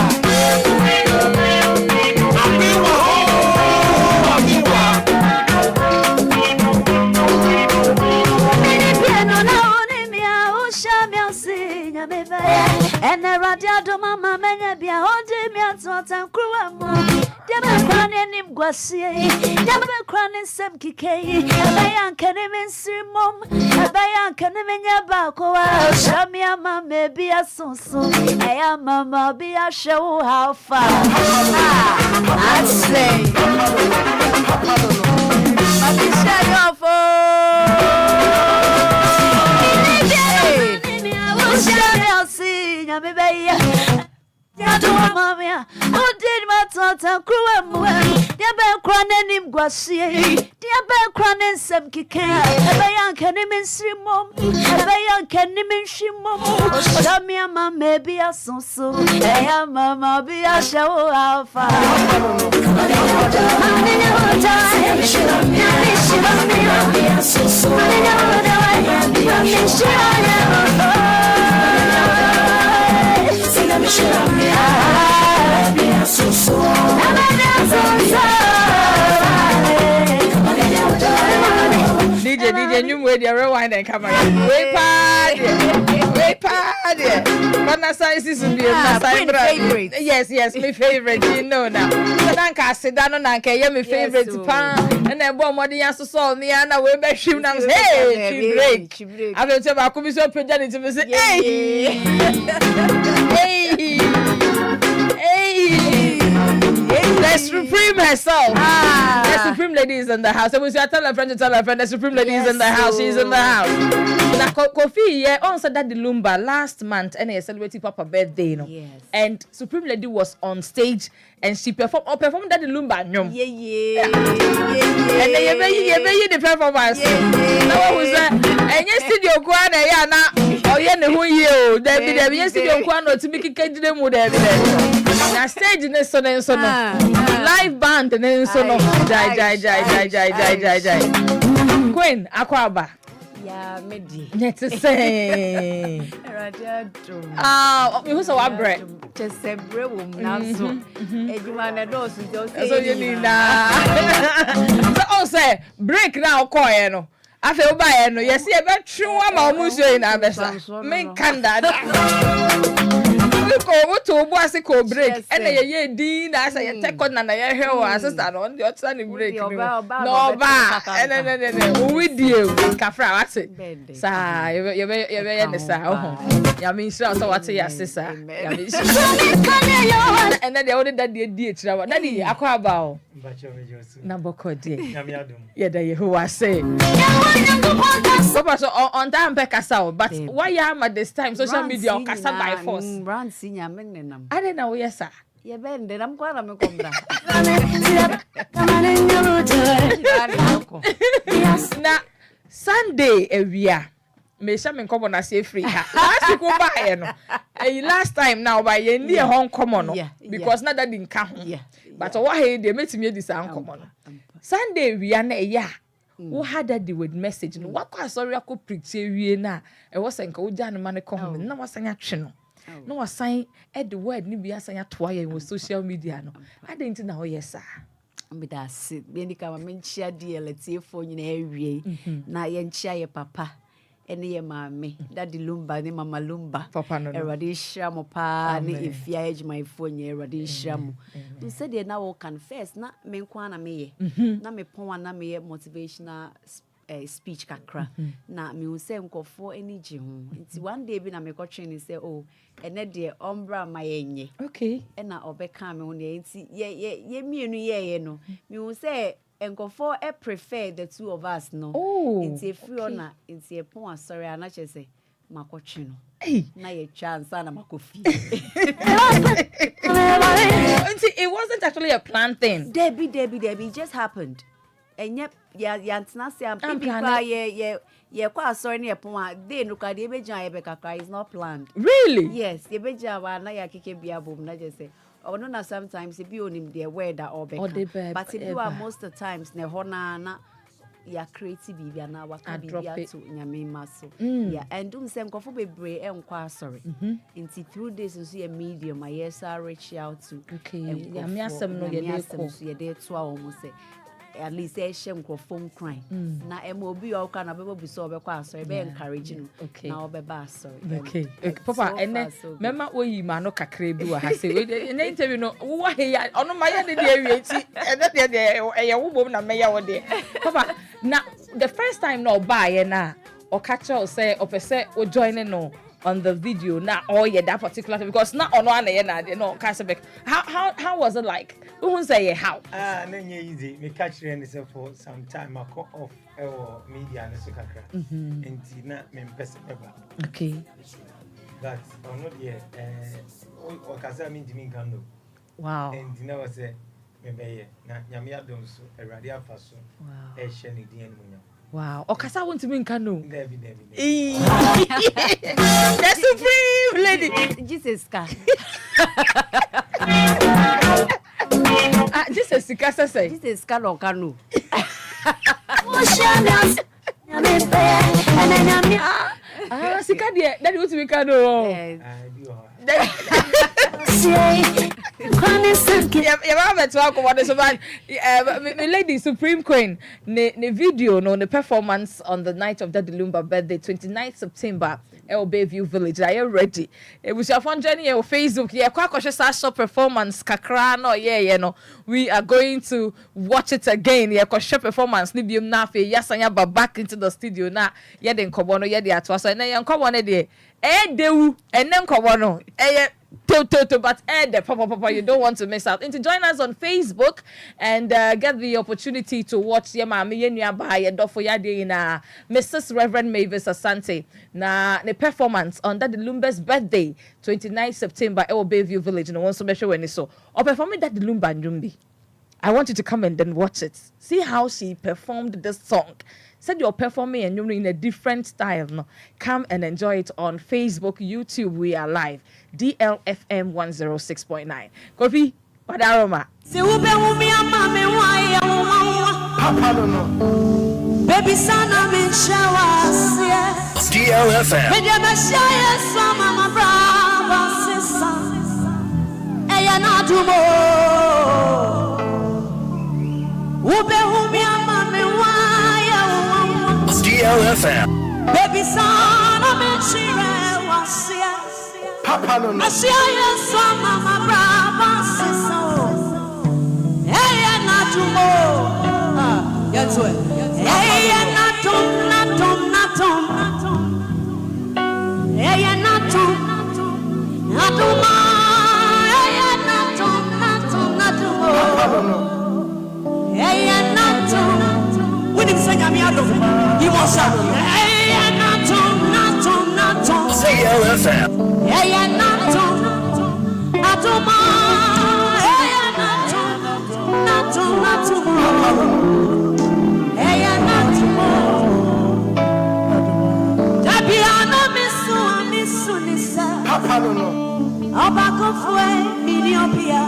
And the radio mama menya bia onde mi atontan kruwa mu de be kwan enim gwasie de be kwan nsem kikei be yanka ne mensrimom be yanka ne menya ba ko wa shami ama me bia sonso eya mama bia show how far I say mami share Mamma, oh, did my daughter crew? Dear Bell Cronin Guassier, dear Bell Cronin Sam Kika, a young Kenneman Simon, a young Kenneman Shimon, Samia Mamma be a so, I am Mamma be a show alpha. DJ, you wait your rewind and camera. Wait, party. But na size is my favorite. Yes, my favorite. You know now. So then I sit down and I can my favorite pan. And then one more the answer saw me and I will be shooting now. Hey, she break. I will tell my commission presenting to me say, hey. The Supreme herself. The Supreme lady is in the house. I will say, tell a friend to tell a friend. The Supreme lady is in the house. She's in the house. Now, Kofi, yeah, also that the Lumba last month, and I celebrated Papa's birthday, you know. Yes. And Supreme lady was on stage, and she performed that the Lumba. Yeah. And then you the performance. Now was that? And yes, studio Kwana, yeah, now. Oh yeah, the whole year. There yes, studio Kwana to make it them with everything. Now stage in so live band and then so no jai Queen Akwaba. Yeah, medi. Let's say. Who's our bread? Just say bread now so. Ejuma na do so you need na. So say break now coin no. Afa oba ye no. Yes, e be twu ama omuso yin abesa. Me kanda. Ko so boss ko break and ye din na say ye take on na ye hwe wa sister no on the other ni break no ba no we die kafra what sa ye ne sa ya me sure so what ya sister ya me and then they ordered that they die tira daddy akwa ba o na boko die ye da ye who say Papa so on time pe kasa but why am at this time social media kasa by force brand sinya menenam I don't know yes sir ye bende nam kwa na me kombra na Sunday ewia me sha me nkomo na say free last week go buy no last time now buy ye ndi e hon komo no because na that didn't count but what he dey metimi edi sa nkomo no Sunday ewia na eya wo had that with message no wakwa sorry akọ preach ewie na e wo senka wo gya no ma ne ko ho na wasan atwe no no wasan the word ni bia san ato aye wo social media no adenti na ho yesa me da sit be ndi ka ma menchia DLFM nyina ewie na ye nchia ye papa ene ye maame daddy Lumba ne mama Lumba erade hyiamo pa ne efia ejuma ifo nye erade hyiamo you said they now confess na me nkwa na me ye na me pon na me ye motivational speech kakra na me u say nkofo eni gi ho nti one day bi na me ko training say oh ene de ombra ma yenye okay ena obeka me ho ne nti ye mienu ye no me u say Enkofo prefer the two of us no nti efiona nti epon asori anache say makochi no na ye chance na makofi nti it wasn't actually a planned thing Debbie it just happened and yep ya ntna say am ye kwa asori na epon a dey no ka dey bejan ye be kakra is not planned really yes ye bejan wa na ya keke bia bom na just say or no sometimes if you onim the word that or but if you are most of the times ne hona na ya creative bibia na waka bibia to nyame maso yeah and do same kofo bebre enkwa sorry into through this so your medium my yes reach out to nyame asem no ye dey to almost say at least a shame phone crying na emobi o ka na bebo bi so obekwa asori be encourage no na obeba asori okay papa ene mema oyi ma no kakra bi wa ha se ene interview no wo he ya ono ma ya de awie ti ene de ye wo bom na me ya wo de papa na the first time no buy na o catch o say o pese o join no on the video now that particular time because not on one no how was it like who say how easy me catch you for some time I cut off media and so kakra and na me pese beba okay but on not here o kasa me dimi kan no wow and na was say me be na nyame adom so erade afa so e hye ne din anu wow okasa want to mean kano Debbie the supreme lady Jesus ka Jesus ka say Jesus ka no kano sika de daddy want to mean kano lady Supreme Queen the video no the performance on the night of the Lumba birthday 29th September Bayview Village are you ready it was your fun journey on Facebook kwa performance kakra no no we are going to watch it again kwa performance ni biom na fe yasanya back into the studio na den kobo no de atwa so na yen kobo no de dewu enen kobo no but papa you don't want to miss out. And to join us on Facebook and get the opportunity to watch your mama yenuaba yedofo yade na Mrs. Reverend Mavis Asante na the performance on that the Lumba's birthday 29th September Bayview Village no one so be sure when so or performing that the Lumba Njumbi. I want you to come and then watch it. See how she performed this song. Said you're performing and you're in a different style. No, come and enjoy it on Facebook, YouTube. We are live. DLFM 106.9. Kofi, Padaroma. Baby son, I'm in showers. DLFM. DLFM. Baby son, I'm in Chile, Papa no no. Asiaya sama mabraba siso. Hey natumo. Yes we. Hey natum. Hey natum. Natuma. Hey natum. Papa no no. Hey natum. We didn't say Yamiado. He was up. Hey natum. DLFM. Hey natum. Natuma. Hey natum. Hey natum. Tabiano misu nisa. Papa no no. Obako fue Ethiopia.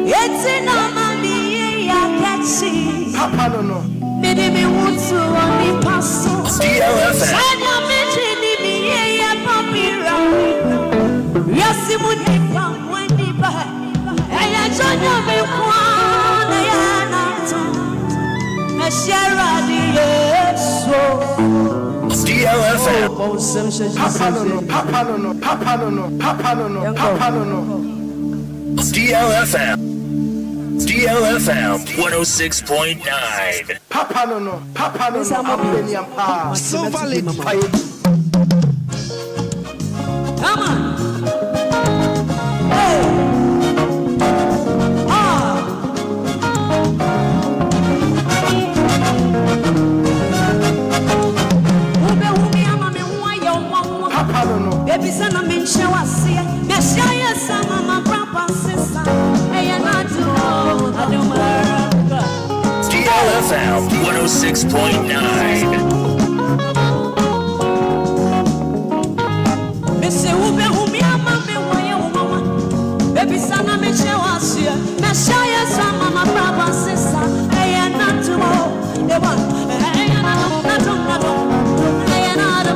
Etina mami ya kechi. Papa no no. Midimi wutu oni paso. DLFM. Sanya mijini miye ya papira. Yasi munipa mwenipa. Eya jonyo mikwana ya nato. Eshera di yeso. DLFM. Papa no no. Papa no no. Papa no no. Papa no no. Papa no no. DLFM 106.9. Papa no no. Papa no no. Abeni ampa. Silva lady. Come on. Hey. Papa no no. Baby sana minche wasia. Meshaya sama mabrapa sisa. Hey na do. DLFM 106.9. Mese ube humiama me waya umama. Baby sana minche wasia. Meshaya sama mabrapa sisa. Hey na do. The one. Hey na do. Hey na do.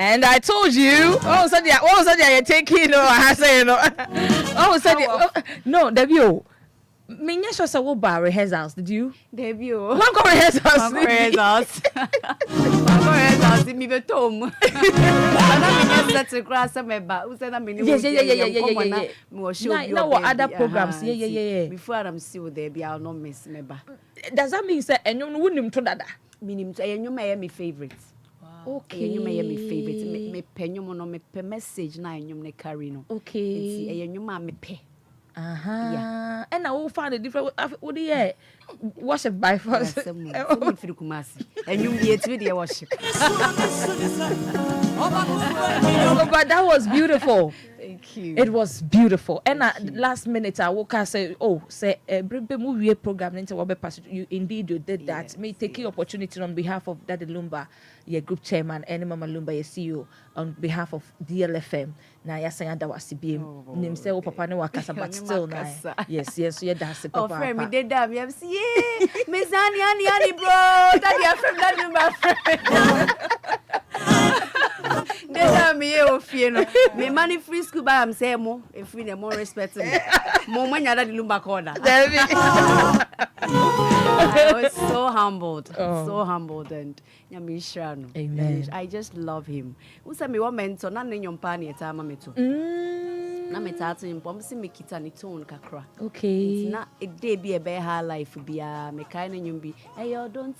And I told you, you're taking, I say, no, debut. Minya sure say what bar rehearsals did you? Debut. One go rehearsals. Rehearsals. Rehearsals. Me be tom. Ana minya set to class member. Who said that me? Yeah. Now what other programs? Yeah. Before I'm still there, I'll not miss member. Does that mean say and you wouldn't to that? Meaning you may me favorite. Okay. You may me favorite. Me penyo no me pe message na you me carry no. Okay. You ma me pe. Yeah. And I will find a different. What do you worship by force? And you get to the worship. But that was beautiful. Thank you. It was beautiful. And last minute I woke up and say, movie program into what you indeed you did that. Me taking opportunity on behalf of Daddy Lumba, your group chairman, and Mama Lumba, your CEO, on behalf of DLFM. Now you're saying that was CBM. Name say papa no wakasa, but still now. Yes, so yeah, that's the papa. Oh, friend, me did that. Me have see, me Zani, bro. Daddy, I'm from Daddy Lumba. Me no me money free school by am say mo if we more respect me mo manya that Lumba corner. I was so humbled and Nyamishra. Amen. I just love him. Who said me one mentor na nyom pa ni etama meto. Na metatu impom si me kita ni tone kakra. Okay. Na e dey be a better highlife bia me kai na nyom bi. Ayo don't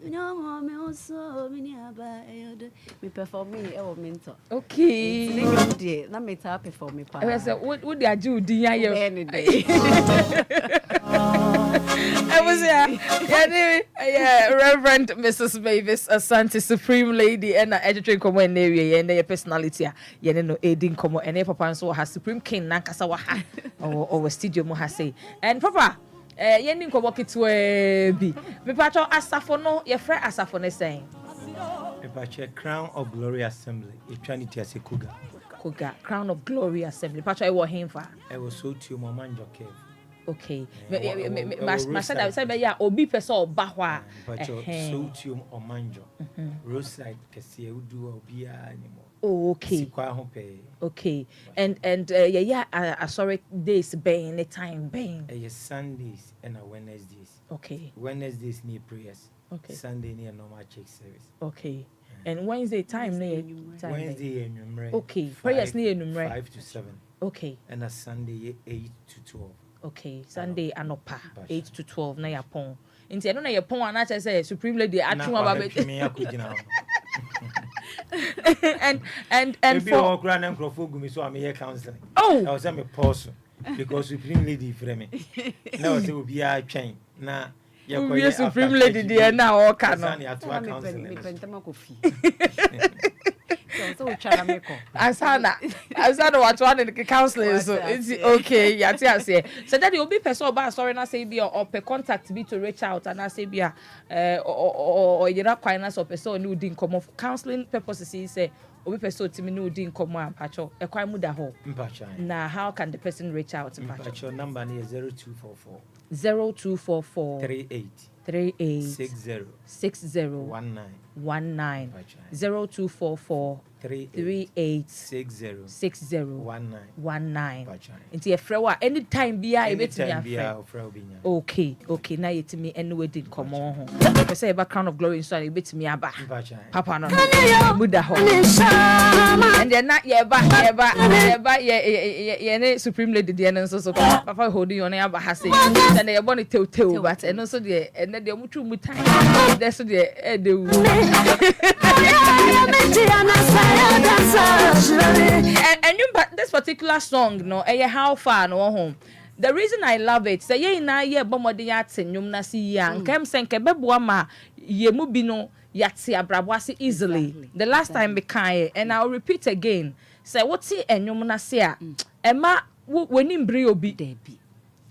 no me also me aba ayo me perform me e wo mentor. Okay. Ni nyom dey na meta perform me pa. I say what dey aju din ya yo. I was Reverend Mrs. Mavis Asante, Supreme Lady, and editor come in area, and their personality, no aiding come and papa so has Supreme King Nankasa or studio Mohase. And Papa, Yeni nkomo kitwe bi. Me pacho asafo no ye frɛ asafo ne sɛn. Me pacho Crown of Glory Assembly. Eternity as a Kuga. Kuga Crown of Glory Assembly. Pacho e wo hemfa. I was so to Mamanjo Cave. Okay. Ma said I said ya obi pese oba ho a. Pacho so to Omanjo. Roadside kese udu obi animo. Oh, okay. Okay. And sorry days bang the time bang. Sundays and Wednesdays. Okay. Wednesdays near prayers. Okay. Sunday near normal church service. Okay. And Wednesday time near Wednesday and okay. Prayers near 5 to 7. Okay. And a Sunday 8 to 12. Okay. Sunday anopa 8 to 12 na yapon. Inti I don't know yapon anacha say supreme lady atuma ba and for grand and crofogumi so I'm here counseling. Oh, I was a pause because supreme lady for me. Now say we be a chain. Na ya supreme lady there now all can. So try make Asana what one in the counseling so it's okay yati ase so that you be person oba sorry na say be or per contact be to reach out and I say be or you na kwina so person no din come of counseling purposes say obi person timi no din come am pacho e kwan mu da ho na how can the person reach out pacho number is 0244 38 60 19 0244 38 60 19 Inti efrewa anytime bia e betimi afre okay na yetimi anyway did come on ho pe say ba Crown of Glory so e betimi aba papa no muda ho and then na ye ba ye ne supreme lady de no so papa holding on aba ha say then ye born tew but and so de and de mutru mutai there so de e de wu and you but this particular song no how far no home the reason I love it say ye na ye bomode ya tenyum na si ya nkam senke beboa ma ye mu bi no yate abrabo ase easily the last time be kan and I'll repeat again say what ti enyum na se a ema woni mbri obi debi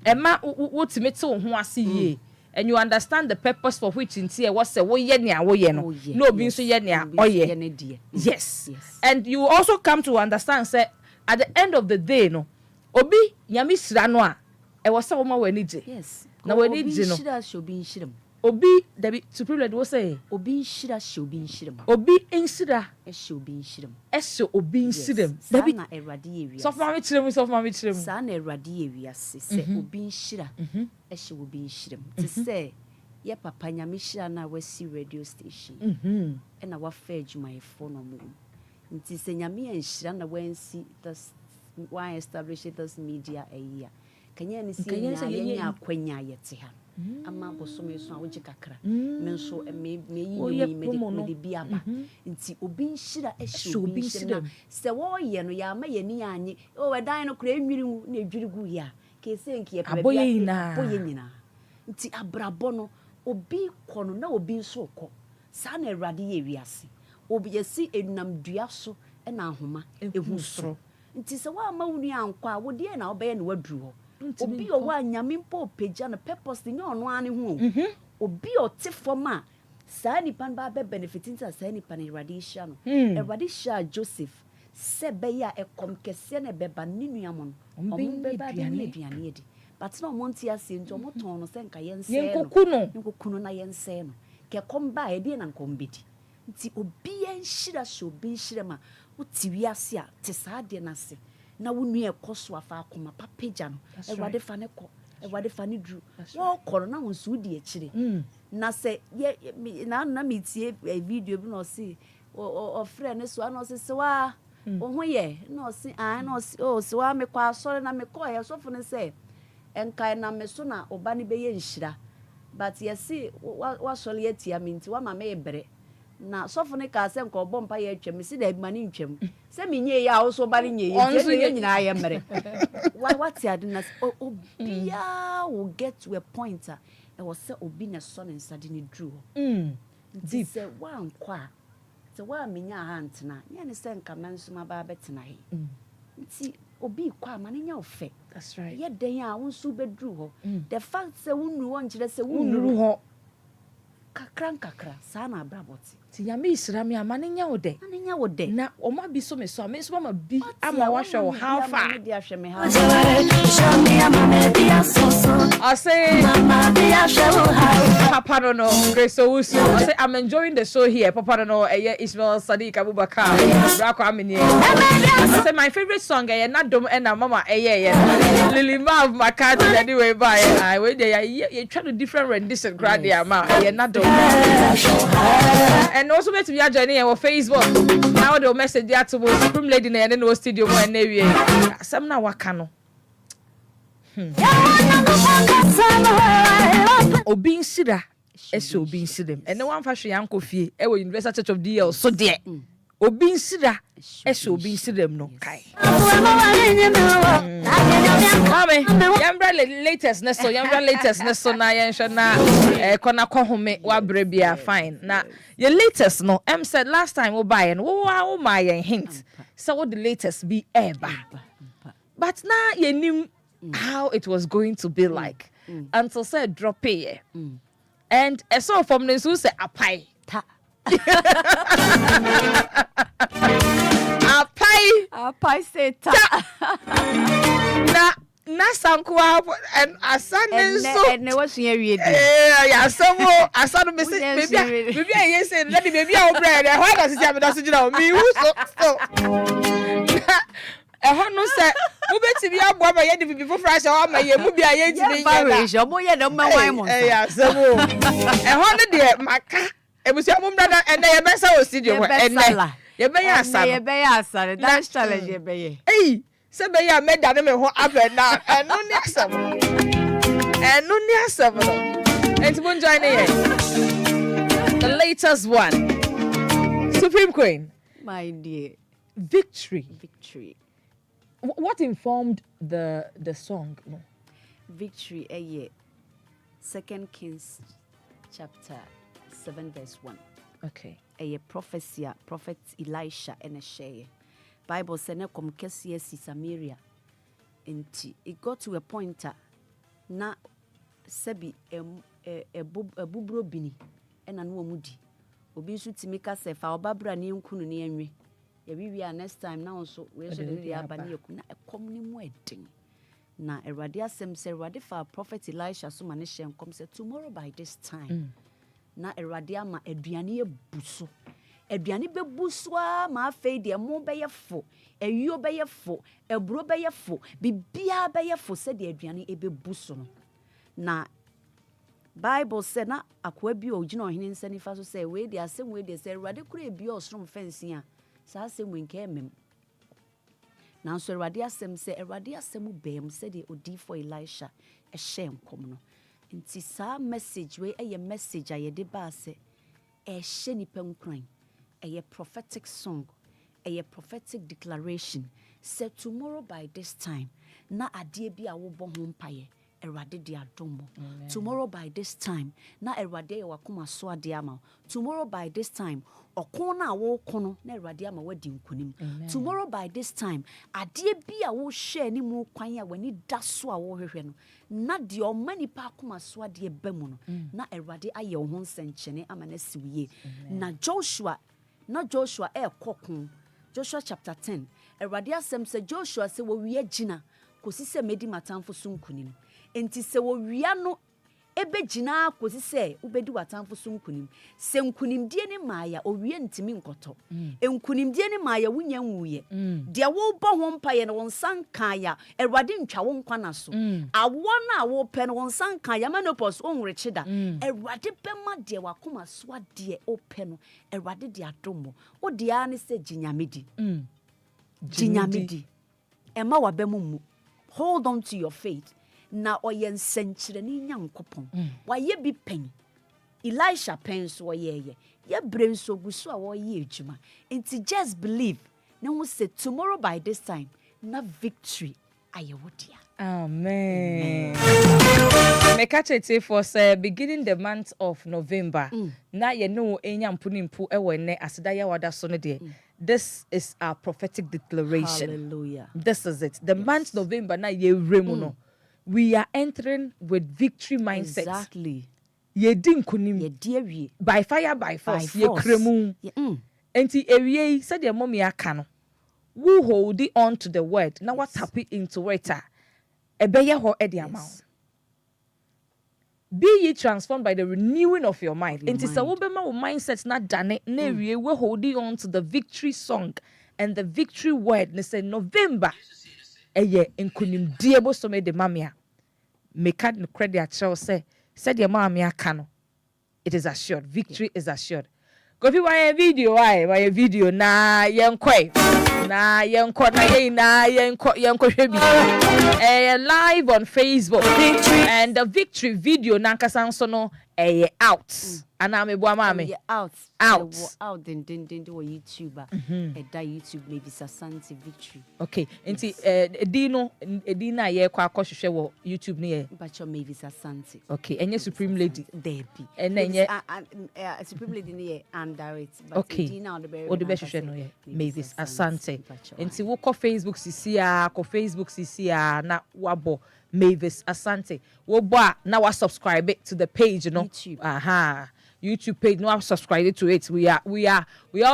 ema wotimete wo ho ase ye and you understand the purpose for which in here was say wo ye nea wo ye no no bi so ye nea oye yes and you also come to understand say at the end of the day no obi nyame sira no a e wo say wo ma wani je yes na wani je no shira shobi shiram obi debi supreme lady wo say obi shira shobi shiram obi insira e shobi shiram eso obi insiram debi na erade ewia so for me chirem sa na erade ewia se obi shira e she obi shiram to say ye papa nyame shira na wasi radio station e na wa fa adwuma efo no mo nti se nyame en shira na wansi this why establish this media a year kanya ni si nya akwanya yete ha ama bosome so awo kakra me nso me yi me bi aba nti obi nhira ehye obi nhira se wo ye no ya ma ye ni anye o wedan no kura enwiri mu na edwiri gu ya ke se nki ye pebe boye nyina nti abrabo no obi kono na obi nso kɔ sa na awrade ye wiase obi yesi enam dua so na ahoma ehu soro nti se wa ma wunu ankwa wo de na obeye na waduru ho obi o wa nyame mpo pagya na purpose ni ono ane ho obi o te forma sa ni pan ba be benefiting sa ni pan eradiation no eradiation Joseph se be ya ekom kese na be ba ni nuamon omo be ba de ni aduane edi but na omo ntia se nti omo ton no se nka yenkoku no na yense no ke kom ba e de na nkom bedi nti obi enhira so obi nhira ma uti wiase a te saa de na se na wonu ekoso afa akoma papeja no ewade fa ne ko ewade fa ne dru wo koro na wonsu di ekire na se na metie video bi no se o frɛ ne so na se wa o ho ye na se na se wa me kwa sori na me ko ye so fo ne se enkai na me so na oba ne be ye nhira but ye se wa sori atia me nti wa ma me bere na sofo ne ka se nko bompa ye atwam si da mani ntwam se menye ya wo so bari nye ye nyina ye mere what ya do na obia will get to a point e was say obi na so ne nsade ne dru deep se wa nkwa se wa menya ha ntena nya ne se nka manso ma ba betena he nti obi kwa maninya ofe. That's right. Ye den a wonsu bedru ho. The fact say wonnu won kire say Wonru ho. Kakra saa na abraboti. Ti ya me isra me amaninya wo de. Maninya wo de. Na o ma bi so me so me so ma bi ama wa hwe wo how far. I say Papa no Grace Owusu. I say I'm enjoying the show here. Papa no Ismail Sadiq Abubakar. Brako Amini. I say my favorite song na dom na mama Lily Mav Makati anyway by I wait there you try to different rendition grad there ma na dom. And also make me join on Facebook. Now the message there to Supreme Lady na no studio mo na wie. Asem na waka no. Obi nsira eso obi nsirem ene wan fa hwe yanko fie e wo University Church of DL so de obi nsira eso obi nsirem no kai mame yambra latest neso na yen hwe na kona kohome wa bre bia fine na your latest no said last time we buy and wo my hint so what the latest be eba but now you knew how it was going to be like until said drop here and I saw from the who say apai apai say ta na sankwa and asane so and was here ready ya samo asano me say baby yes say let the baby our bread why does it have that you me who so no say mo beti bi abo ba ye de bibi fofra se o ma ye mu bia ye ntimi ya mo ye no ma wan mo ya samo no de maka ebusia mo mdada ene ye be sa o studio ene ye be ya asare that challenge ye be ye se be ya me da ne me ho Aben na eno ni asam no enti bon join here the latest one Supreme Queen my dear victory. What informed the song? No? Victory, 2 Kings chapter 7 verse 1. Okay. Prophecy, prophet Elisha and a share. Bible said na kom kesi Samaria. Enti it got to a point na sebi bubro bini ena no omudi. Obi nso timika se fa obabra ne nkunu ne anwe. Ya next time now so we so the abani yaku na ekom ni mu edin na Erade asem se Erade fa prophet Elisha so ma ne hye kom se tomorrow by this time na Erade ama aduane ebuso aduane bebuso ma afei de mo beyefo eyuo beyefo eburo beyefo bibia beyefo se de aduane ebebuso no na Bible said na akwa bi ogina ohene nsanifa so se we de asem we de se Erade kura ebi osrom fence a sa asem wenke mem na so Erade asem se Erade asem bem se de odi for Elisha e hye nkom no nti sa message we eye message aye de ba se e hye ni penkran eye prophetic song eye prophetic declaration say tomorrow by this time na ade bi a wo bo ho mpaye Erade de adomo tomorrow by this time na Erade ye wakoma so ade ama tomorrow by this time okon na wo kono na Erade ama wadi nkunim tomorrow by this time ade bi a wo hye ni mu kwan a wani da so a wo hwehwe no na de o mani pa akoma so ade ba mu no na Erade aye wo nsenchene ama na siwiye na Joshua kokon Joshua chapter 10 Erade asem se Joshua se wo wiye gina kosi se medi matamfo so nkunim enti se wo wia no ebe gina kosi se ubedi watamfo so nkunim se nkunimdie ne maaya owie ntimi nkoto enkunimdie ne maaya wunya nwuye de wo bɔ ho mpaye ne wonsan kaaya Erade ntwa wo nkwa na so awo na wo pɛ ne wonsan kaaya menopause onwreche da Erade bɛma de wakoma so ade o pɛ no Erade de adomo o de a ne se ginyamedi ema wabemu hold on to your faith na oyen senchire ni nyankopon wa ye bi pen Elisha pen so ye brain so guso a wo ye adwuma nti just believe na wo say tomorrow by this time na victory ayewodia Amen. Me catch it for beginning the month of November. Na ye know enya mpunimpu ewo ne aseda ya wada so ne de. This is our prophetic declaration. Hallelujah. This is it. The month November na ye remu no. We are entering with victory mindset. Exactly. Ye din kunim. Ye dear By fire by force. Ye kremu. Enti ewie said your mommy aka no. Who hold on to the word. Now what happy into it. Ebeye ho edi amount. Be ye transformed by the renewing of your mind. Enti sa wo bema wo mindset na dane na ewie we holding on to the victory song and the victory word. Ne say November. Eye enkunim diebo so me de mamia. Make no credit at show say said your mammy aka no. It is assured. Victory is assured. Go fi wa video na yenkoi na yenko na yenko hwebi live on Facebook and the victory video na nkasa so no out ana me boa ma me out then do YouTuber YouTube Mavis Asante victory. Okay enti edino ye kwa akohwehwe wo YouTube ne ye Bacho Mavis Asante. Okay enye supreme lady there be enye supreme lady ne under it but okay edina on the very hwehwe no ye Mavis Asante enti wo ko Facebook sisi a na wabo Mavis Asante wo bo a na wa subscribe to the page you know YouTube. YouTube page no subscribe to it. We are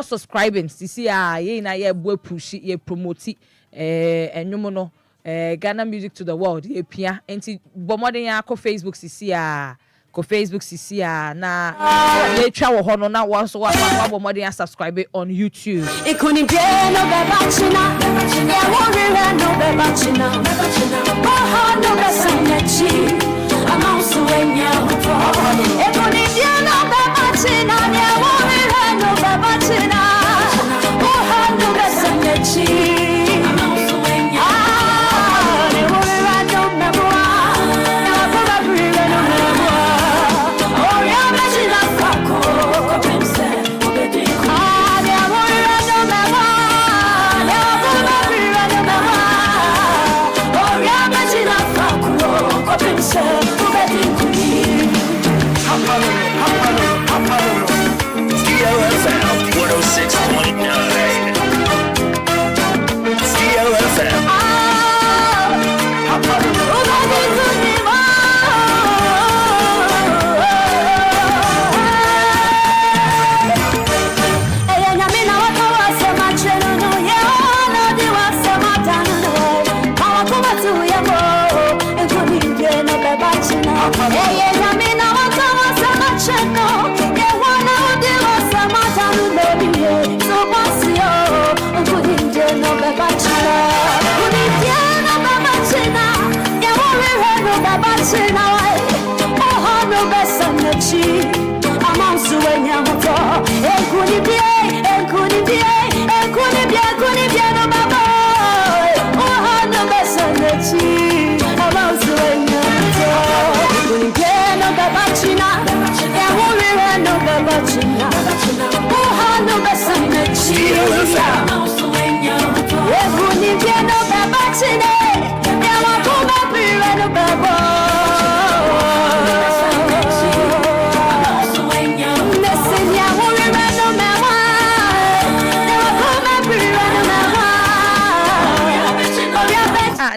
subscribing. See ye na ye boy push ye promote enyomo no Ghana music to the world. Ye pia enti bomode ya ko Facebook sisi na ye twa wo hono na wo so wa bomode ya subscribe on YouTube. Ikuni bie no be bachina ya wo re no be bachina oh no be sanyachi amounts when ya ikuni bie no be bachina ya wo re no be bachina oh no be sanyachi amounts when ya ne wo re no me boa na ko ba bri no me boa oh ya bachina fako ko pense obedi DLFM 106.9. DLFM.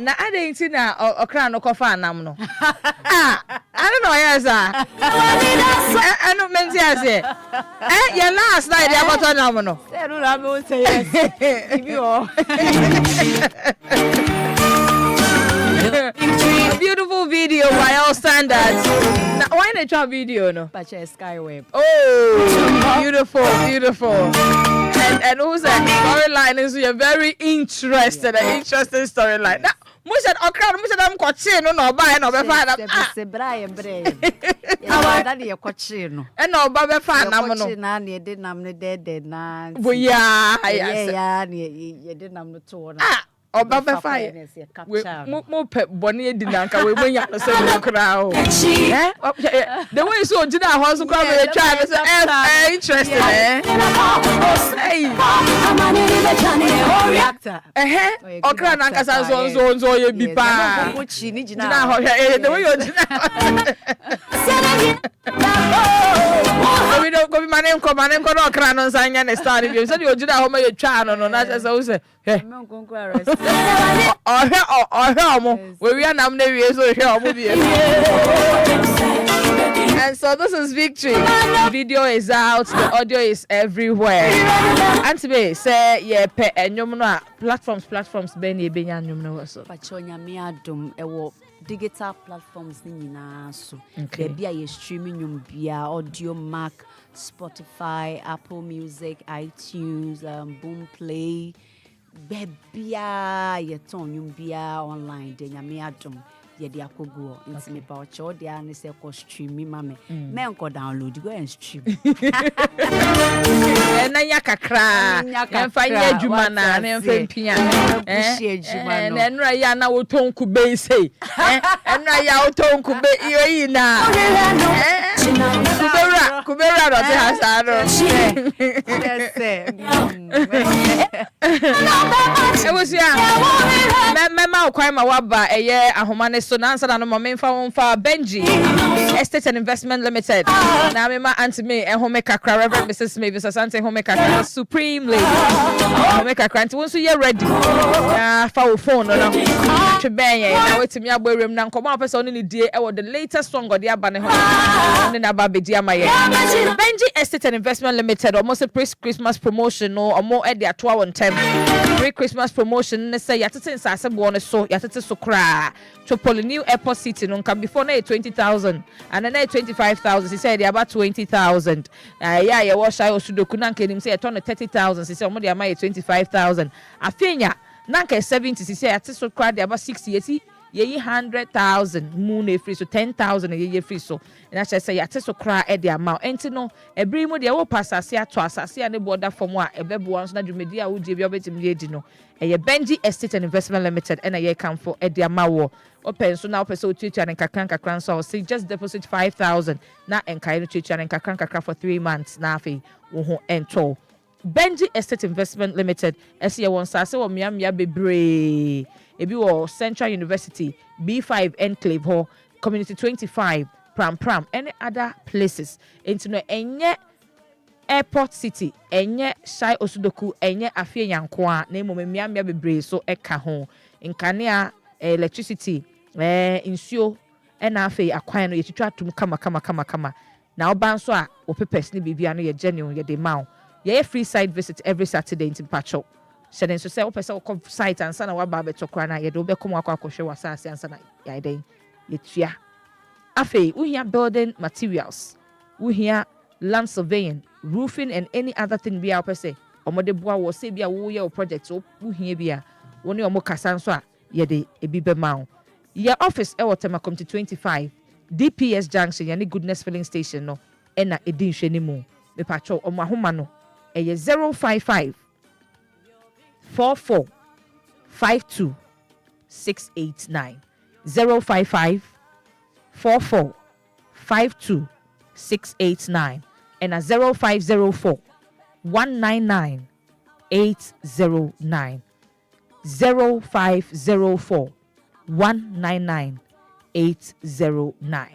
na adenti na okra no kofa anam no I don't know yes anu menti ase your last night ya bottom anam no say no na me say yes ibi o a beautiful video by all standards. Now, why not try video no? But Skyweb. Oh, beautiful. And who's that storyline is a very interesting storyline. Now, Musha okra musha am kwachi no ba na be fa na. Se Brian. Ya da de kwachi no. E na oba be fa na mo no. Kwachi na na de nam ne de na. Bo ya ya ne ye de nam no to na. Oba fire. We mo pe boni edinanka we bonya no se no kra o. The way so jina ho so kra we try say interesting Hey. Okra na nkasa so ye bi pa. Jina ho the way you jina. We don't go manem ko no okra no nsanya na start bi. So you jina ho ma ye twa no na say so say. Hey. And so this is Victory. The video is out, the audio is everywhere. And today say yeah pe enyum no platforms ben ye benya enyum no so. Pachonya me adom ewo digital platforms ni nyina so. There be a streaming nyum bia Audio Mac, Spotify, Apple Music, iTunes, Boomplay. Bebia ye ton yumbia online de nyame adom ye de akogo nti me pa ocho de an se ko stream me mame me enko download go and stream na ya kakra emfa nya adwuma na emfa mpia na nra ya na woton kube sei enra ya woton kube iyo na kubera ro te hasaro Mema okwai ma waba eye ahoma ne so na ansa na no memfa wonfa Benji Estate and Investment Limited na mema anti me ehome kakra Reverend Mrs. Mavis Asante home kakra supremely home kakra anti wonso ye ready fa wo phone no tweben ye na wetimi agborem na nkomo apesa oni ne die e the latest song odi aba ne ho ne na ba bedi amaye Benji Estate and Investment Limited almost a pre-Christmas promotion no omo e de atoa won tem pre-Christmas promotion ne say yatete nsase bo no so yatete so kra Tripoli New Airport City no come before na 20,000 and then 25,000 he said about 20,000 yeah ye was shy osudoku na nkenim say turn 30,000 he say omo de amaye 25,000 afenya na nke 70 he say yatete so kra de about 60 ye 100,000 moon e free so 10,000 ye free so and I say yatete so kra e de amount enti no ebri mu de wo pasase ato asase ne border form a ebebo anso na dwumedi a wo die bi obetim ye di no eye Benji Estate and Investment Limited and ye come for e de amawo open so now person tutu and kakran so say just deposit 5,000 na Enquires tutu and kakran for 3 months na afi wo ho ento Benji Estate Investment Limited ese ye won sase wo miamia bebre ebi wo Central University B5 Enclave Hall Community 25 Pram any other places into no enye Airport City enye Shai Osudoku enye afie yankoa na emo miamia bebre so eka ho nkania electricity insuo na afi akwan no yetwitwa atum kama na oba nso a wo papers ni bibia no ye genuine ye de maw ye free site visit every Saturday in Pacho Sheden so say opese wo site ansa na waba betokra na ye de obekom akwa wasase ansa na ye den yetua afi we here building materials we here land surveying roofing and any other thing be opese omode boa wo se bia wo ye project wo here bia wo ne omo kasa nso a ye de ebibe maw your office e water community 25 DPS junction yani goodness filling station no ena edin hwe ni mu me pacho omo ahoma no eye 055 44 52 689 055 44 52 689 and a 0504 199 809 0504 199 809.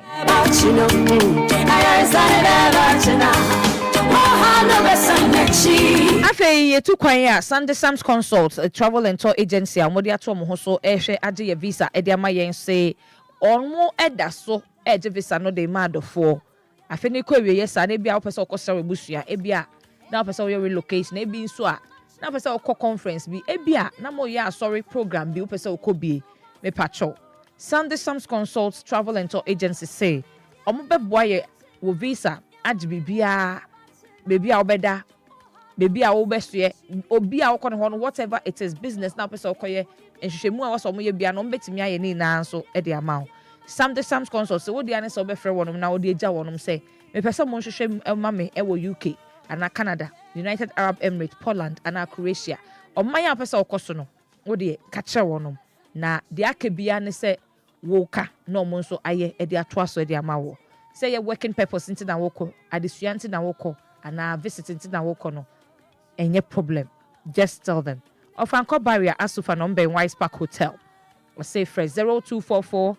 Afe ye tu kwan ya Sunday Sam's Consult a travel and tour agency a modi ato mo ho so ehwe age ye visa e de ama yen se onwo eda so age visa no de ma adofo afe ne kwa wie yesa na bia opese okosere busua e bia na opese wo relocation e bi nso a na opese okọ conference bi e bia na mo ya sorry program bi opese okobi me pacho Sunday Sam's Consult travel and tour agency say omo beboa ye wo visa age bibia baby a obeda baby a obesue obi a okọ ne ho no whatever it is business na opese okoye enhwehwemu a waso mo ye bia no mbetimi aye ni na nso e de amount Sunday Sam's Consult so wo dia ne so be frɛ wonom na wo de agya wonom say me pese mo nhwehwem ma me e wo UK ana Canada United Arab Emirates Poland ana Croatia o man ya pese okoso no wo de kache wonom na de akebia ne se woka no mo nso aye e de ato aso e de amawo say your working purpose into na woko adesua into na woko ana visit into na woko no enye problem just tell them of Anchor Barrier Asufa number in Wise Park Hotel or say fresh 0244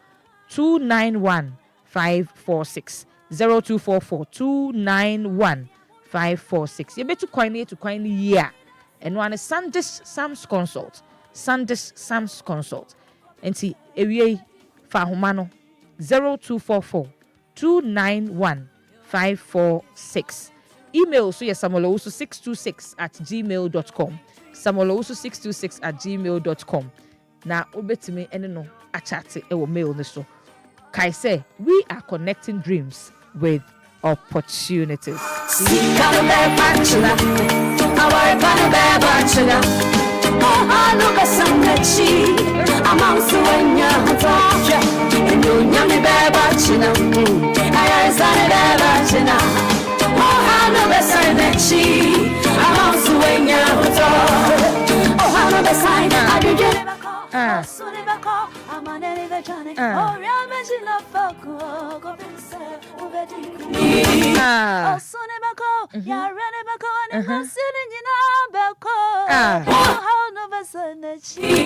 291 546 0244 291 546 you better coin to coin year and one is Sandis Sam's Consult and see ewie fa humano 0244 291 546 email so yes samolowusu626@gmail.com samolowusu626@gmail.com na obetime ene no achate e wo mail ne so kai say we are connecting dreams with opportunities.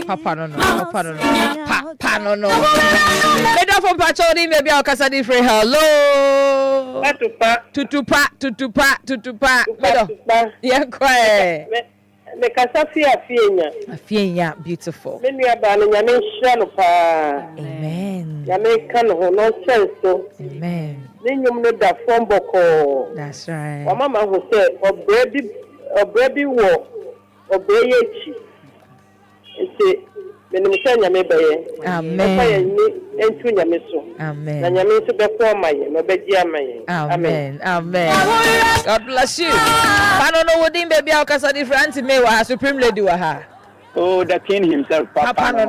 Papa no. Made up from Pachodi, maybe I'll cast a free hello. Tutupa. Yeah, quiet. Afienya, beautiful. Amen. Amen. That's right. Mama who said, "O baby war, o baby." Amen. Amen. God bless you. I don't know what baby I'll cast a different me wa supreme lady wa ha. Oh, the king himself. Papa no,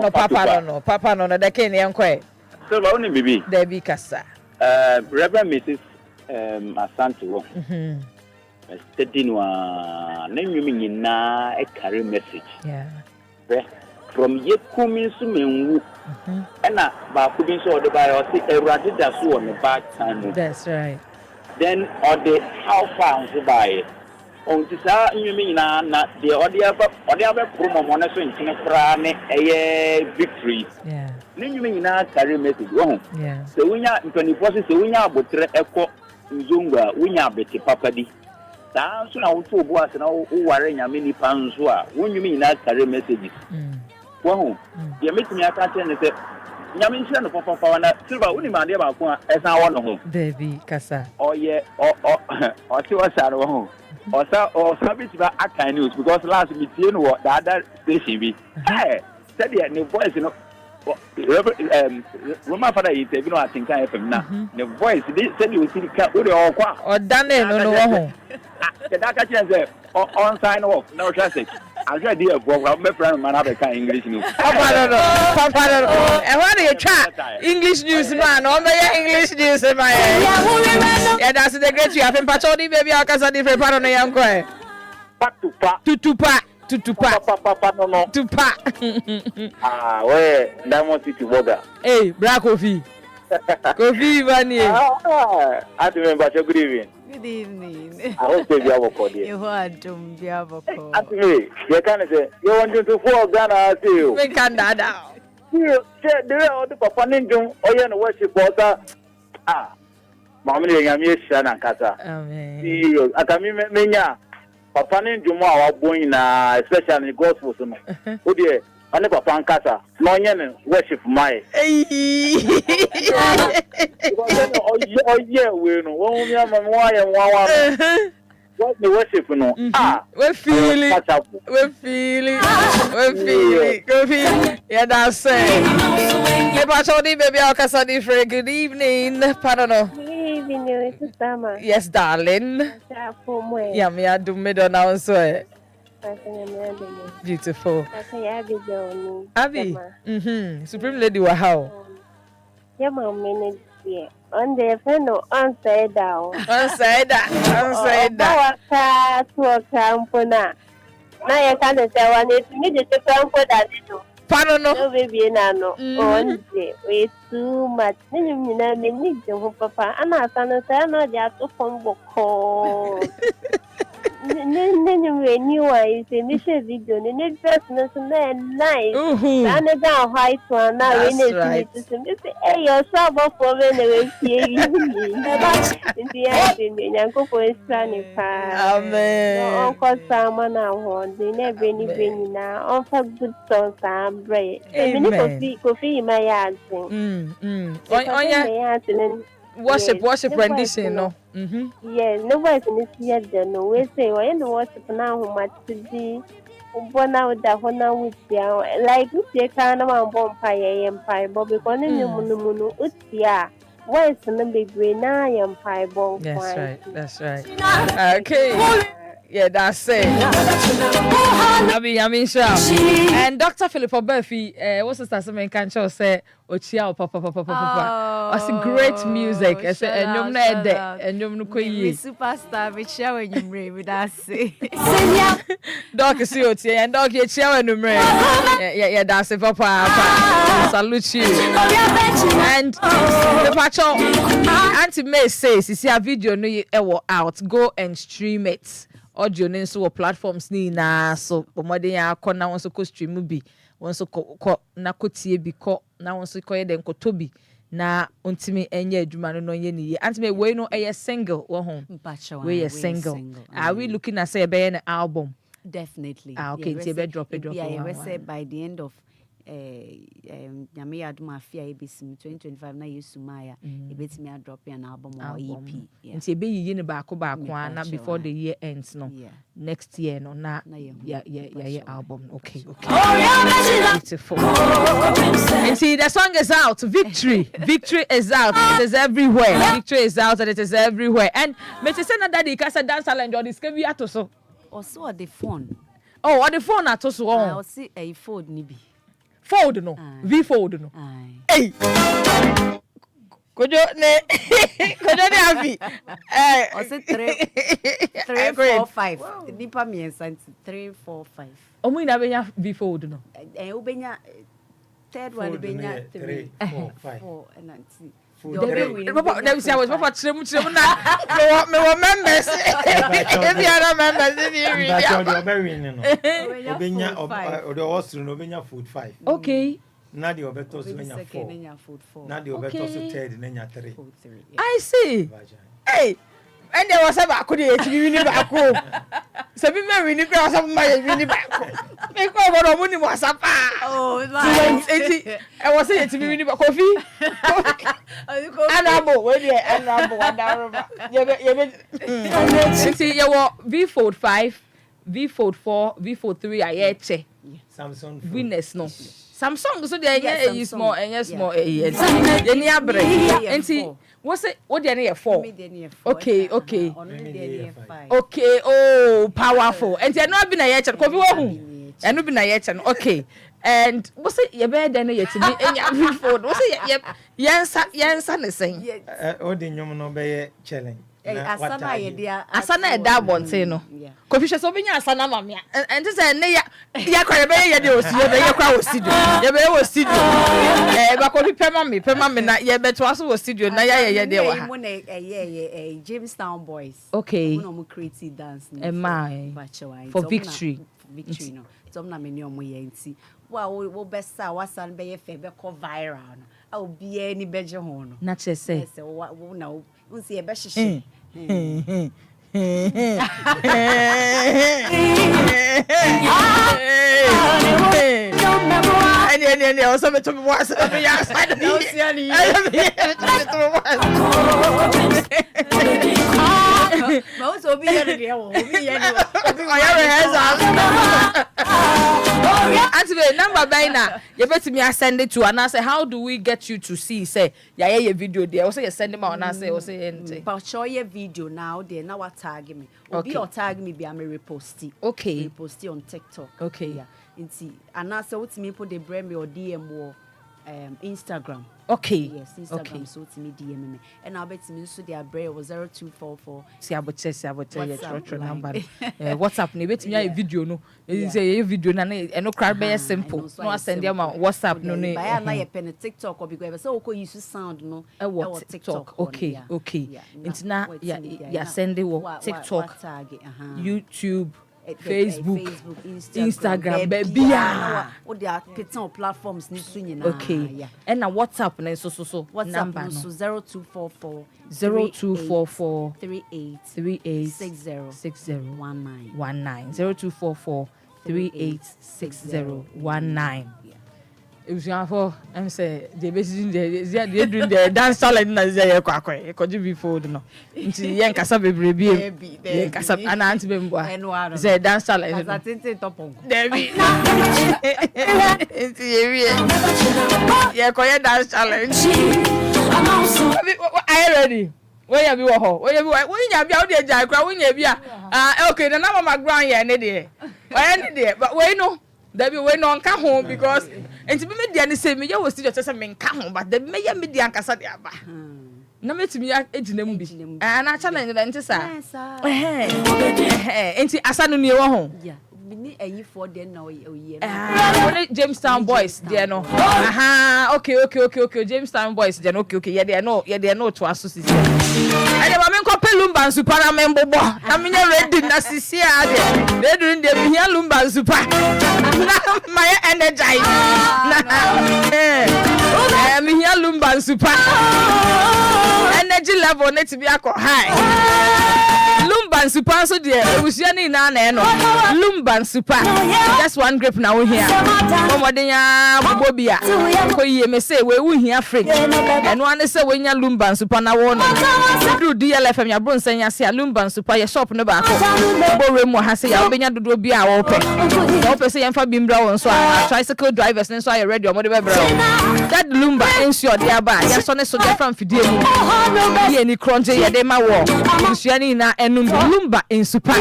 the king Enquires. So only baby. There be kasa. Reverend Mrs. Asante wo. Steady no na nyumi na e carry message. Yeah. From Yekumi Sumenwu, and ba Kubin so the by or see a radida so on the back time. That's right. Then or the how far to buy it. On this you mean na the audio promo monaso in Tinkrane a victory. Yeah. Then you mean na carry message. Yeah. So when you 24 so when you botre echo Zunga, when you beti papadi. Now so now to boas now who are in a mini panzua. When you mean na carry messages. Wow, you make me attach and say, Yamin of Papa Silva, only my dear Bakua, as I want home. Baby, Casa. Oh, yeah, or see what's at home. Or Savage Aka News, because last week you know what the other station be. Hey, said the new voice, you know. Roma father is even I think I FM now. The voice said you see the cat with all qua. Or done it, no. The Daka says, on sign off, no traffic. I'm sure dear boy, my friend man have a kind English news. Papa no. And what do you try? English news man, all my English news in my head. Yeah, that's the great you have in Pachodi, baby. I'll cast a different part on the young boy. Tutupa. Ah, where Diamond City Boga. Hey, Black Coffee. Coffee, Vani. I remember your good evening. Good evening. I hope you have a call. You want to be a call. At me, you can say, you want to fall Ghana, I see you. We can't now. You said the Papa Ninjum, or you worship water. Ah, Mammy, I'm here, Shannon Kata. Amen. You, I can mean, Papa Ninjum, our boy, especially in gospel. Oh, dear. I never found Kata. No, you worship my. Oh, yeah, we know. One young and one. What the worship, no? Ah, we're feeling. Yeah, that's it. Hey, Pachodi, baby, I'll cast a different. Good evening. Pardon. Good evening, Sister. Yes, darling. Yeah, me, I do middle now, so. Beautiful. Abby. Supreme Lady wa how? Yeah, mom, minute. On the phone, upside down. Upside down. To a campona. na ye ka de se wa ne me de se kwa nko da de no Pano no. no baby na no on de we too much ni na me ni je ho papa ana asa no se no de ato fom boko ne new one say me share video ne dress no so na nice and na white one na we ne see me say hey your shop for me na we fie yi ndi ya ndi me nyanko po esani pa amen no onko sama na ho ndi ne be ni na on fa good songs am bre me ni kofi ma ya asin onya worship rendition no yes no voice in this year no we say we no worship na ho matidi ubona uda hona wutia like utie kana ma bompa ye mpai bo because ne munu utia voice no bebre na ye mpai bo. That's right okay. Yeah, that's it. I mean, sure. And Dr. Philip Obefi, what's the statement? Can you say, "Ochia, papa"? It's great music. I say, and you're not there, and you're not going. Superstar, we share when you bring with us. Doc is Ochia, and Doc you share when you bring. Yeah, that's it, papa. Salute you. And the patrol, Auntie May says, "You see a video, no, out. Go and stream it." Audio nso platforms ni na so pomode ya akọ na wonso ko stream bi wonso ko na kotie bi ko na wonso ko ye den ko tobi na ontimi enye adwuma no ye ni antime we no eye single wo ho we single are we looking at say be an album? Definitely. Okay, so be drop it yeah, we say by the end of nyame aduma afia ebesim 2025 na yesumaya ebetimi a drop an album or EP. Nti ebe yiyi ne baako na before the year ends no. Next year no na yeah album. Okay. Beautiful. Nti the song is out. Victory is out. It is everywhere. Victory is out and it is everywhere. And me say na daddy kasa dance talent or discover atoso. Also on the phone. Oh, on the phone atoso. I see a phone ni bi. Fold no. V fold no. Hey. Kojo ne afi. I said 3 4 5. Nipa me and 3 4 5. Omo ina benya V fold no. Obenya third one benya 3 4 5. And Papa, let me say I was Papa tremu na. Me wa members. If you are members, Obenya Odo no benya food 5. Okay. Na the obeto so benya 4. Na the obeto so third nenya 3. I see. Hey. And there was about could you win back home? So be married, you cross up my winning back. Make over money was up. Oh, I was saying to be winning back coffee. And Abo, when you and Abo, see your V-Fold 5, V-Fold 4, V-Fold 3, I yet. Samsung winners no. Samsung so there is small and yes small and see what's it what there 4 okay oh powerful and you not been a yet coffee and no been a yet okay and what's it your bed then yet me and phone what's it yes the same oh the nyom no be challenge asana eda bonte no coffee shop so be asana mamia and say ne ya kwa be ye de osi be ye kwa studio ye be wo studio ba coffee pema me na ye be to aso studio na ye de wa ha Jamestown boys okay no mo create dance for victory no so na me ni omo ye nti wo besa wasan be ye fe be ko viral no a obi ani beje ho no na che say wo na unsi e be hihye and also to me once number by now you better me send it to and I say how do we get you to see say your video there also you send them out and I say anything but show your video now there now what tag me obi or tag me be am repost it repost it on TikTok okay yeah nti and I say what me put the brand me or DM wo Instagram. Okay. Yes, Instagram. Okay. So to me DM me. And I'll bet me so their braille was 0244. See about your number. WhatsApp ni bet me Yeah. a video no. Say a video na no crowd be simple. No I send them WhatsApp no ne. Buy na your pen TikTok or because so ko use sound no. TikTok. Okay. It's na ya send it TikTok, YouTube, Facebook, Instagram, baby. What they are pitting platforms ni so nyina. Okay. And na WhatsApp na so WhatsApp number no so 0244 38 6019 0244 386019. It was for I'm say the basically they doing the dance challenge na say kwakwa e koju before no nti yen kasa bebrebe yen kasa ana anti be mboa say dance challenge kasa tente topon David nti ye koye dance challenge are you ready where you be wo where you nya bia wo de jai kra wo nya bia okay na mama ground ye ne de but we no Debbie we no nka ho because enti be media ne say me ye was studio say me nka ho but Debbie me ye media nkasa de aba na metimi ya ejina mu bi na challenge na enti sa enti asa no ne wo ho ni eyi for dem na oye Jamestown boys there no okay Jamestown boys there okay ye there no to associate and ma men ko Lumba nsupa na men bobo na me ready na sisi a de do ndem hia Lumba nsupa na my energize na me hia Lumba nsupa energy level net be akọ high Lumba nsupa so de ewusua ni na no Lumba nsupa just one grape na wo hia momoden ya bobo bia ko yie me say we wu hia free eno ane say we nya Lumba nsupa na wo no do DLFM ya bro nsanya se Lumba nsupa ye shop no ba ko bo remu ha se ya obenya dodo bia wo pe wo pe say yemfa bimbra won so tricycle drivers ne so ya ready o mo de be bra that Lumba ensure dia ba ya so ne so dia from fidie mu ye ni kronje ye de ma wo nsua ni na enum Lumba nsupa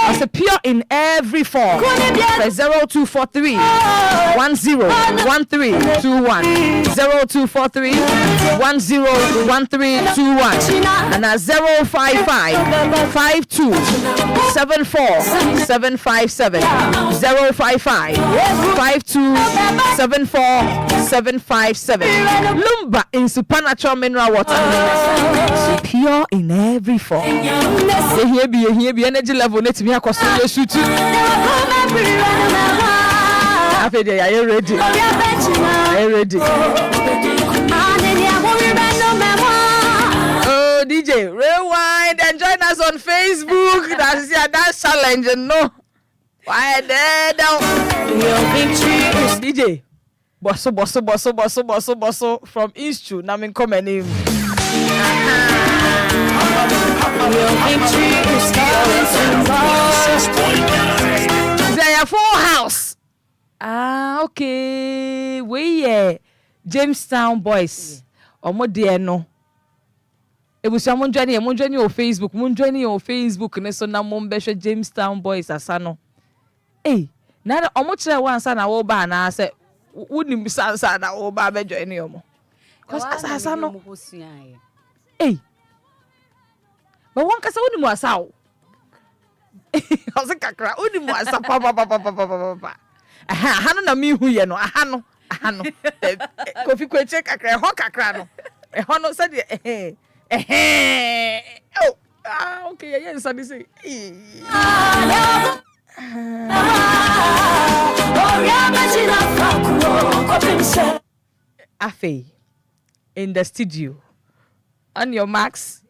as a pure in every form 0243 101321 0243 101321 and 055 52 74 757 055 52 74 757 Lumba in supernatural mineral water pure in every form. Here be energy level net me akoso ye shoot. Are you ready? Oh, DJ, rewind and join us on Facebook. That's your dance challenge, no? Why there down? DJ, bosso from Institute. Now I'm coming in. Their full house. Okay. We Jamestown boys. Omo de no. E bu so mo journey on Facebook. Mo journey on Facebook ne so na mo mbehwe Jamestown boys asano. Na omo kire wan sa na wo ba na se wunim sansa na wo ba be join omo. Cause asano. But one kasa uni muasao. Ose kakra uni muasa pa. Hano na mi hu ye no ahano. Kofi kweche kakra ho kakra no. Ho no said okay yeah sabi say. Afe in the studio. On your marks.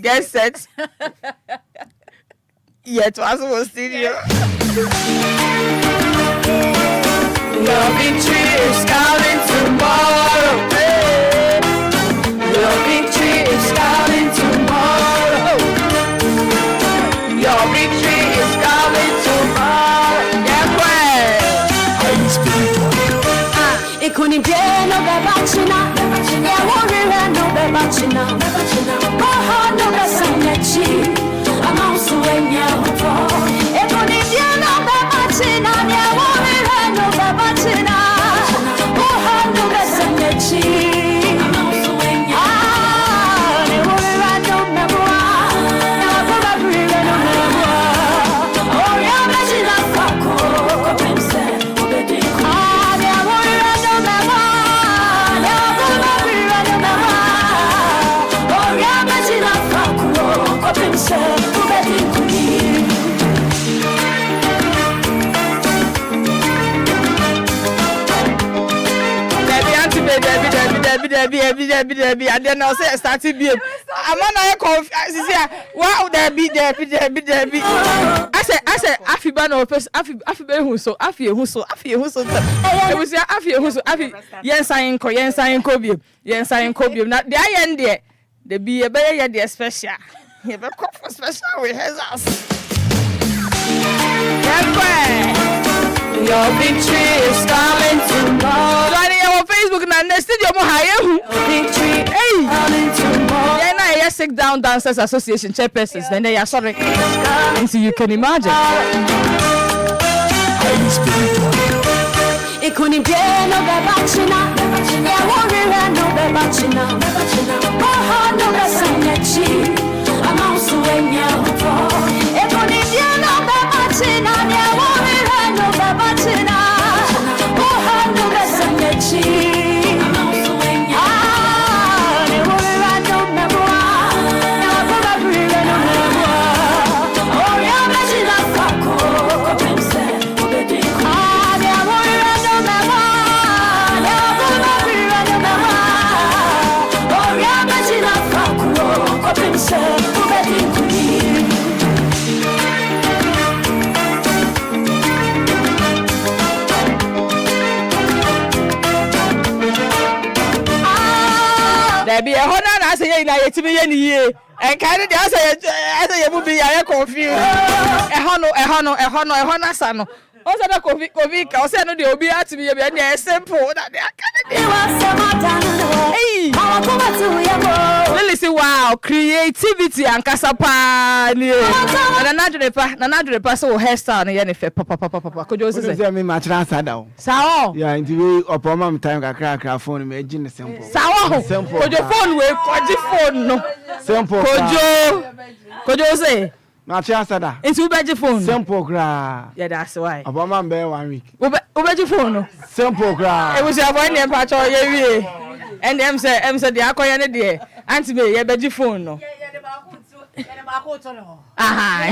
Get set. Yeah, to us was studio. Your victory is coming tomorrow. Your victory is coming tomorrow. Your victory is coming tomorrow. Yeah, it couldn't be no bachina. Yeah, won't no bachina. No besanyachi. I'm also in your phone. It couldn't be no bachina. Yeah, won't no bachina. No besanyachi. and then I'll say started be. I'm on confused. Wow, there be. I said, Afibano, Afibe Huso, Afia Huso. It was Afia, yes, I am Cobium. Yes, I am Cobium. Not the end there. There be a better yet, special. You have a cup for special with his house. Your victory is coming tomorrow. Joining our Facebook and next studio higher. Victory coming tomorrow. Yeah, now yes, Sit Down Dancers Association chairpersons. Then they are sorry. And so you can imagine. It couldn't be no bachina. Yeah, won't no bachina. Oh, no bachina. I'm also in your phone. It couldn't be no bachina. Yeah, won't no bachina. Oh, no bachina. I'm also in your phone. It won't no memoir. Never no memoir. Oh, yeah, bachina. There be a honor as a year, to be any year, and kind of as a would be a confused. A honor, son. Also, the COVID, I'll send the Obi to be a simple that they are. Listen, wow, creativity and Casapa. And another person will hairstyle and Yennefer, Papa. Could you say me much answer down? So, yeah, into a problem time, I crack our phone, imagine simple. So, simple. Could your phone will call your phone? No, simple. Could you say? Not answer that. It's your phone. Simple gra. Yeah, that's why. A woman bear 1 week. Over your phone. Simple gra. It was your one name patch or ye. And them say, the Akoyana dear. Auntie me, your bedgy phone. No. Aha,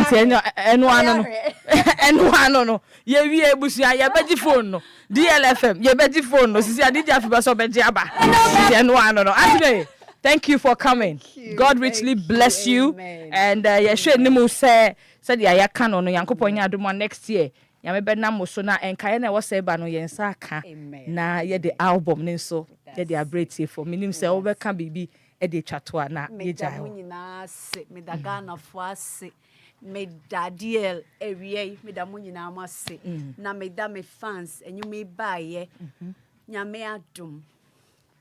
and one no. Ye we busia, your bedgy phone. No. DLFM, your bedgy phone. No, see, I did have to so bedjaba. And one no. Auntie. Thank you for coming. God richly bless you. And yeah, sure nimu say ya can on Yankopo Nyaduma next year. Ya mebe na mo so na Enquires na was say ba no yensa ka. Na ye the album ne so ye the abrete for minim say we can bibi e de twatoa na ye jai. Me da Ghana fo ase. Me da DL ewie me da munyina amase. Na me da me fans enyu me baye. Nya me adum.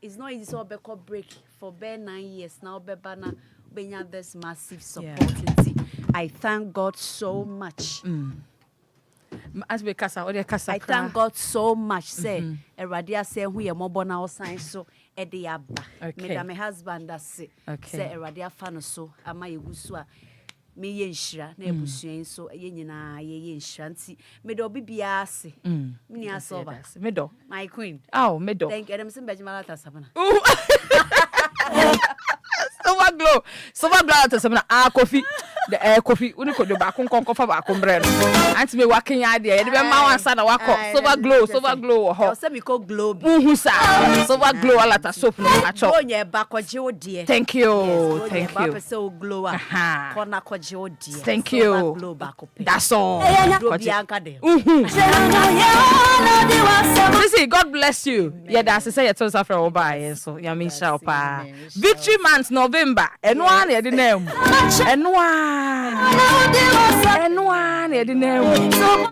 It's not easy to break for bare 9 years now. Bebana, benya this massive support. I thank God so much. As we casa, I thank God so much. Say, Eradia say we are mobile now sign so ediaba. Me my husband that say, say Eradia fan so ama yegusua. Me yenshira na ebusuen so yenyina ye yenshranti me do bibia ase me ni asoba me do my queen me do thank you dem sim bejimala ta sabana Silva glow to sabana coffee the coffee uni ko do ba kon fa ba kon bre no anti me wakin ya de e be ma wan sa na wako Silva glow ho say me ko glow sa Silva glow ala ta soap no acho onye ba ko je odie thank you ba so glow kona ko je odie thank you glow ba ko that's all do bianca de see God bless you yeah that's say you tell us for buy so ya me sha pa victory month November eno an e de name eno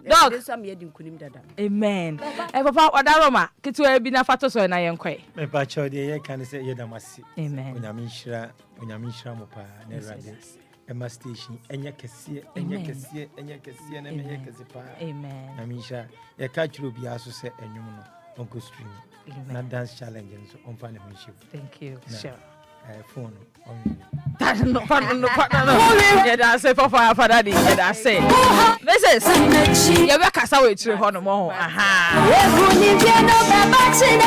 dog amen papa odaroma kitu e bi na fato so na yenkwe me pa cho de ye kan say ye damasi amen onyamishira mo pa na rade ema station enya kese na me ye kese pa amen nyamisha ye ka chiro bia so se enwum no onko stream na dance challenge so on fa na me shi thank you sure phone on no. Yeah, that's it for daddy. Yeah, that's it. This is yeah, we can say we three hono mo. Aha.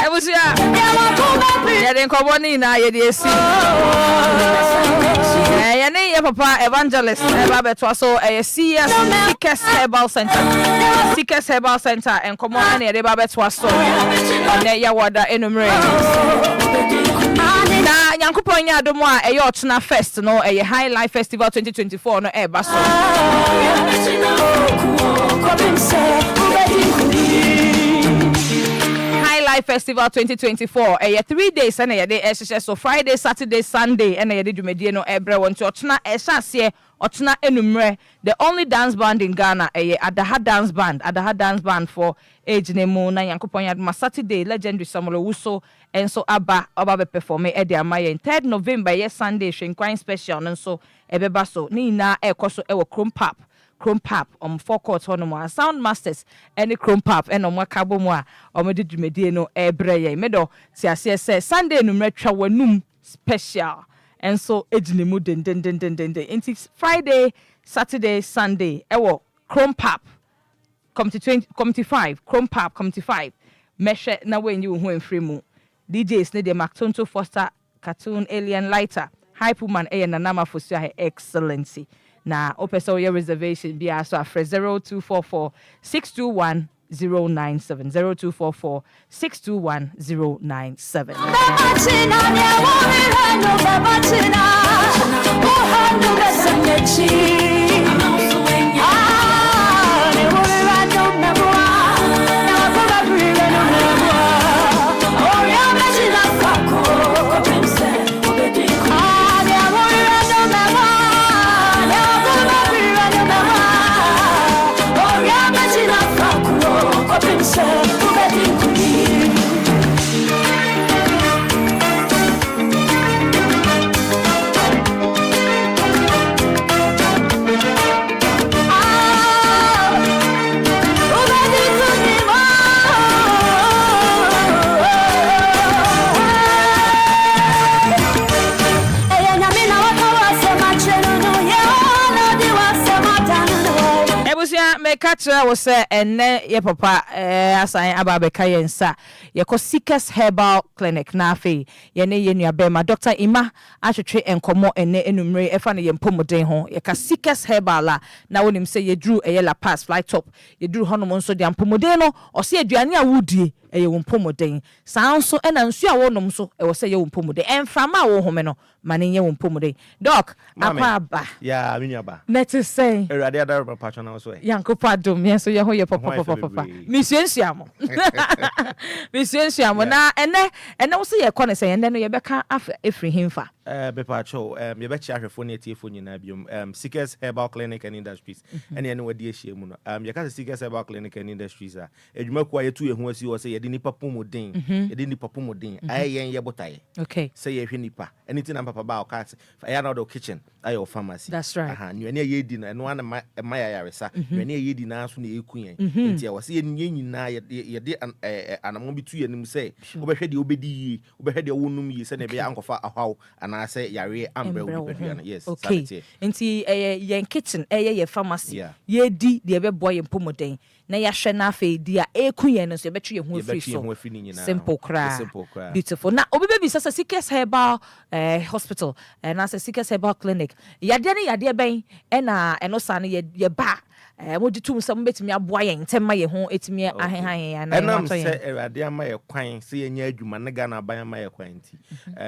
E was ya. Yeah, den ko boni na ye dey see. Yeah, ne ye papa evangelist e ba beto so CS Seekers Herbal Center and come on na ye ba beto so. On ya wada enumere. Yankupon ya domo a eyo otna fest no highlife festival 2024 no eba so highlife festival 2024 3 days and ye so Friday, Saturday, Sunday and ye dwumedie no ebre won to otna ehase otna enumre the only dance band in Ghana Adaha dance band for age name na Yankupon ya Saturday legendary Samuel Wuso and so Aba be perform e de amaye 3rd November yes Sunday Enquires special and so ebeba so ni na ekoso ewo Chrome Pap four courts hono Sound Masters any Chrome Pap and kabo mu a omedi dwumedie no ebre ye medo tiase say Sunday numre twa wanum special and so ejine mu den it's Friday, Saturday, Sunday ewo Chrome Pap come to 25 Chrome Pap come to 5 meshe na when you hu enfree mu DJs ne de Mactonto Foster Cartoon Alien Lighter Hype Woman na nama fosu a excellency na opeso your reservation be aso afre 0244 621 097 0244 621 097 Katra was ene ye papa asan ababeka yensa ye ko Seekers Herbal Clinic na afi ye ne ye nuabe ma Dr. Ima atwetwe enkomo ene enumre efa ne ye mpomuden ho ye ka Seekers Herbal la na wonim se ye dru eye la pass fly top ye dru hono mo nso de mpomuden no o se aduane a wudie eye wo mpomuden san so ena nsu a wonom so e wo se ye wo mpomuden enframa a wo home no mane ye wo mpomuden doc akwa aba ya minyaba net say erade adaro papa na so Yankopa dom yen so ye ho ye papa misuensuamo misuensuamo na ene wo se ye kɔ ne se ene no ye beka afri himfa bepa cho ye be chia hwefo ne tiefo nyina biom Seekers Herbal Clinic and Industries ene ene wadi ehie mu no ye ka Seekers Herbal Clinic and Industries a edwuma kwa ye tu ye ho asi wo se ye de nipa pomodin ye de nipa pomodin ayen ye botaye okay say ye hwe nipa anything na papa ba o ka ya na do kitchen ayo pharmacy that's right nyane ye di na eno ana ma ya yaresa nyane ye di na so na ekuyen ntia wo se ye nyina ye de anamo bitu ye nim say wo behwe de obedi yi wo behwe de wonum yi se na be ankofa ahwaw ana say yare ambre wo behwe na yes okay nti ye kitchen ye pharmacy ye di de be boy pomodin na ya hwe na afa di a ekuyen no so ye betwe ye ho free so simple cra beautiful na obebe bi sasa Seekers Herbal Hospital and as a Seekers Herbal Clinic yade ben na eno sa na ye ba mo ditum sam betimi aboa ye ntema ye ho etimi ahehan na enam se erade ama ye kwan se ye nya adwuma ne Ghana ban ama ye kwan ti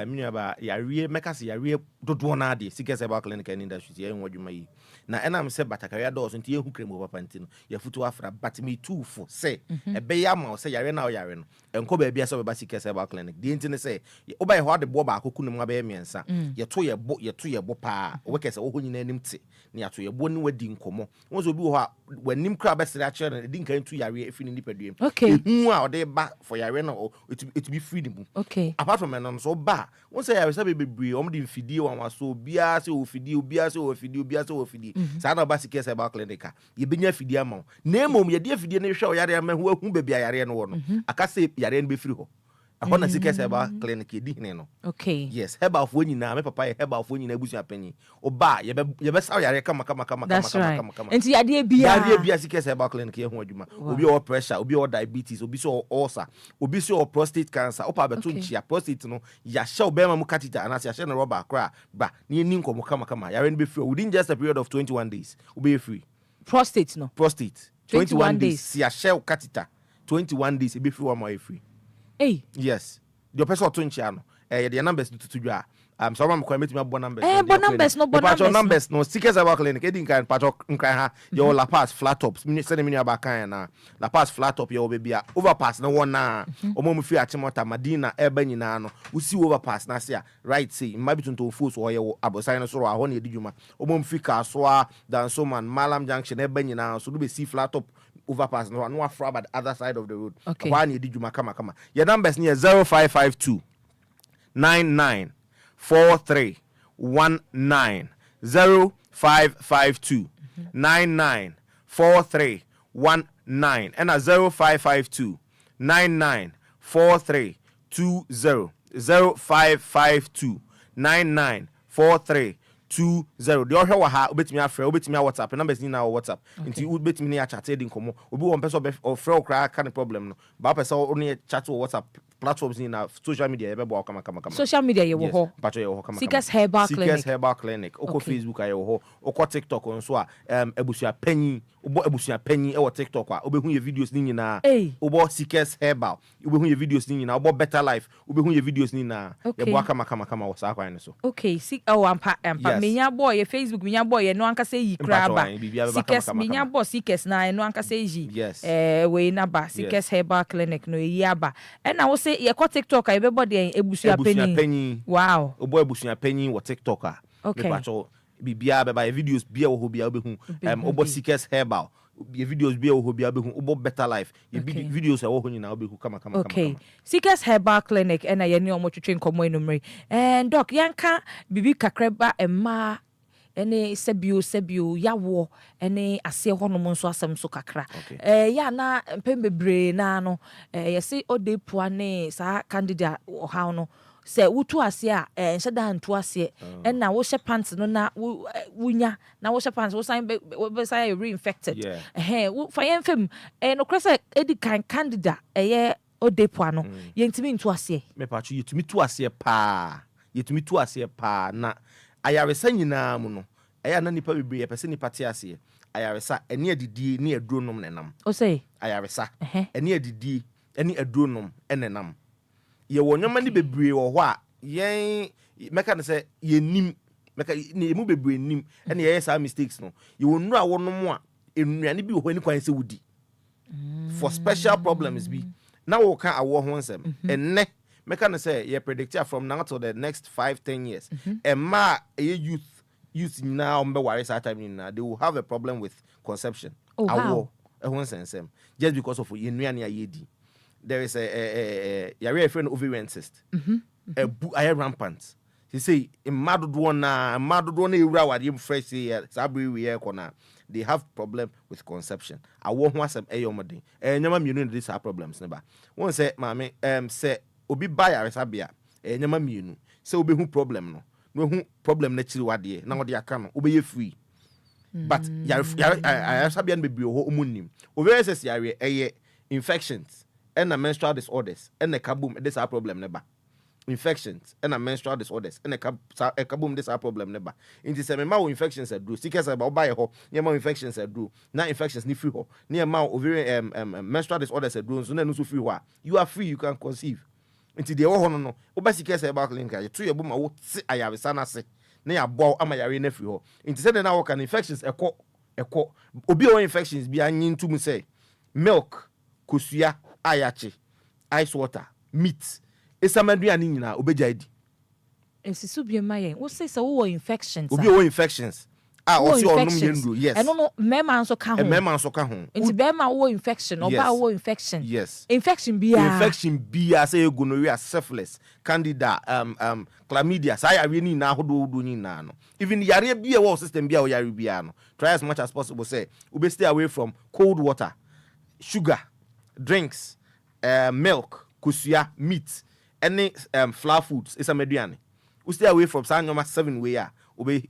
minu ba yare mekase yare dodo na ade Seekers Herbal Clinic and Industries ye ho adwuma yi na enam se batakaria do so nti ye hu kremo papa nti no ye futu afra but me too for say ebe ya ma se yare na o yare no enko ba bia se ba Seekers Herbal Clinic di nti ne se oba ye ho de bo ba akoku no ma ba ye miensa ye to ye bo pa we kese wo ho nyina anim te ne ato ye bo ne wadi nkomo won so bi wo ha wanim kra ba sere a chere na di nkan tu yare efi ni nipadua okay hu a ode ba for yare no it be free mu okay apart from no so ba won say yare say bebre o mde mfidie wan waso bia se o fidie bia se o fidie sa na ba Seekers Herbal Clinic ye benya fidie ama na emom ye de fidie ne hwe o yare ama hu hu bebia yare no wo no aka say yare no be free ho akona Seekers Herbal Clinic di hene no okay yes herbal fo nyina me papa ye herbal fo nyina abusu apanyi oba ye be saw yare kama enti yade bia Seekers Herbal Clinic ye ho adwuma obi o pressure obi o diabetes obi so ulcer obi so prostate cancer opa beto nchia prostate no ya hye obema mu catheter ana ya hye no rubber kra ba ni nkomo kama yare no be free within just a period of 21 days obi free prostate 21 days ya hye catheter 21 days e be free one more free. Hey. Yes. The person to nchia no. The numbers to dwa. so I'm going to make my numbers. Numbers no Seekers Herbal Clinic. I think I your La Paz flat tops. Send me about kind La Paz flat top your baby overpass no one na. Omo fi achimota Madina Aben no. We see overpass na say right say maybe to fools or your abosai so ho na edijuma. Omo fi ka so dan so man Malam Junction Aben na so do be see flat top overpass no afra but the other side of the road. Okay. Why need you kama. Your numbers near 0552 99 43 19 0552 99 43 19 and 0552 99 43 20 0552 99 43 20. The other ha obetimi afre obetimi WhatsApp numbers ni na WhatsApp nti obetimi ni chat edin komo obi won person of free cry kind problem no ba person only chat WhatsApp platforms ni na social media ebe bo kama social media ye wo ho patcho ye ho kama Seekers Herbal Clinic oko Facebook aye wo ho oko TikTok onso a ebusua panyin obo ebusua panyin e wo TikTok a obehu ye videos ni nyina obo Seekers Herbal obehu ye videos ni nyina obo Better Life obehu ye videos ni na ye bo kama wo sa kwa ne so okay see ampa menya boy Facebook menya boy no anka say yi kraba Seekers menya boy Seekers na no anka say yi we na ba Seekers Herbal Clinic no yi aba e na wo say ye ko TikTok everybody ebusua panyin wow obo ebusua panyin wo TikTok a okay patcho bibia be ba videos bia wo ho bia obehu obo Seekers Herbal ye videos bia wo ho bia obehu obo Better Life ye videos wo ho nyina obehu kama okay Seekers Herbal Clinic and ye ni omo twetwe nkomo enumre and doc yanka bibi kakreba emma ene sebio yawo ene ase hono mo nso asem so kakra ya na pembebre na no ye se odepoa ne sa candidate oha no se wutu ase a nheda ntu ase na wo she pants no na wunya na wo she pants wo sign be say reinfected wo fa yen fam no kresa edi kan candidate ye odepoa no yentimi ntu ase me pacho yetumi tu ase pa na ayaresa nyina mu no eya na nipa bebre ye pese nipa te ase ayaresa ene adidi ne adronom nenam o say ayaresa ene adidi ene adronom enenam ye wonyoma ni bebre wo ho a yen meka ne se ye nim meka ne mu bebre nim ene ye sa mistakes no ye wonu a wonom a enuane bi wo ho ni kwan se wudi for special problems bi na wo kan awo ho nsem enne meka ne say ye predict from now to the next 5-10 years emma youth now mbe ware sa time na they will have a problem with conception awo ehun sensem just because of enuane ayedi. There is a yare friend ovarian cyst a rampant. He say mad do na ewura wade fresh say sabri we kona they have problem with conception. I won ho asem eyomodin nyama mienu this are problems neba won say mama say obi buy aresabia nyama mienu say obi hu problem no hu problem na chiri wade na wode aka no obi ye free but aresabia no bebi ho omunim ovarian cyst yare infections and the menstrual disorders and the kaboom this our problem neba infections and the menstrual disorders and the kaboom this our problem neba into say ma infections are do Seekers about buy ho near ma infections are do na infections ni free ho near ma ovarian menstrual disorders are do so na no so free ho you are free you can conceive into the ho no oba Seekers about clinic you to your boma wo ti ayaresa na se na ya bo ama yare na free ho into say na work an infections eko obi o infections bi anyin to mu say milk kosua ayache ice water meat esamadua ni nyina obejaidi ensisu bi mayen wo say so wo infections obi o infections o si onum yendo yes eno no mema nso ka ho nti be ma wo infection oba wo infection yes infection bia say gonorrhea syphilis candida chlamydia say yare ni na hodo ni na no even yare bia wo system bia wo yare bia no try as much as possible say we stay away from cold water sugar drinks milk kusua meat any flour foods is a mediane we stay away from sanyoma 7 way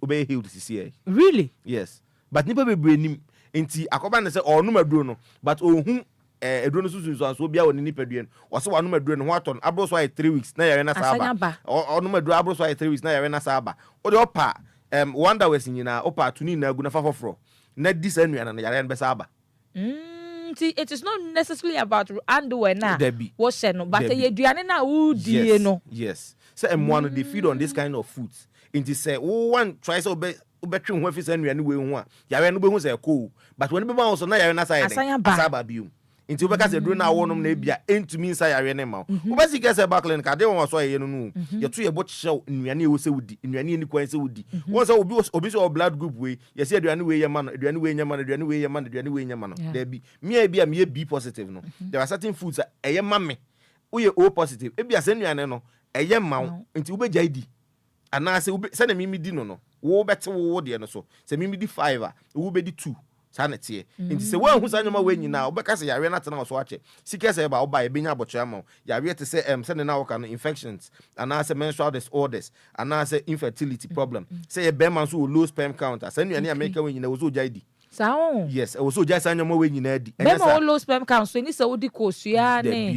obey healed this really yes but nipa bebre nim enti akoba ne say onum aduro no but ohun aduro no susu so bia woni nipa duen o se wanum aduro no ho aton abro so 3 weeks na yare na saba onum aduro abro so 3 weeks na yare na saba o de opa wonder we sinyina opa tuni na agu na fafoforo na dis anuana na yare na be saba It is not necessarily about underwear now. What's no, but you do na woody no. Yes. So one they feed on this kind of foods. It is say one tries to be between when fish and we anyway one. Ya no be who say cool. But when people also na ya na say asaba biu. Inti ubeka se do na wonom na bia entumi nsa yare ne ma. Ubesi ke se backline ka de won so ye no no. Ye to ye bo chew nnuane e wo se wudi, nnuane ni kwan se wudi. Won say obi so blood group we, ye se aduane we ye ma no, aduane we nya ma no, aduane we ye ma no, aduane we nya ma no. There be me e bia me B positive no. There are certain foods eye ma me. Wo ye O positive. E bia se nnuane no eye ma wo. Inti ubegya idi. Ana se ube se na mimi di no. Wo bete wo de no so. Se mimi di 5 wo be di 2. Sanity. Inti se wan hu sanyoma we nyina obeka se yare na tena so ache sika se ba oba e benya abocho ama yare te se se na woka no infections ana se menstrual disorders ana se infertility problem se ye be man so low sperm count asa nuane America we nyina wo so jaidi yes wo so jai sanyoma we nyina adi be ma low sperm count so ni se wodi kosua ne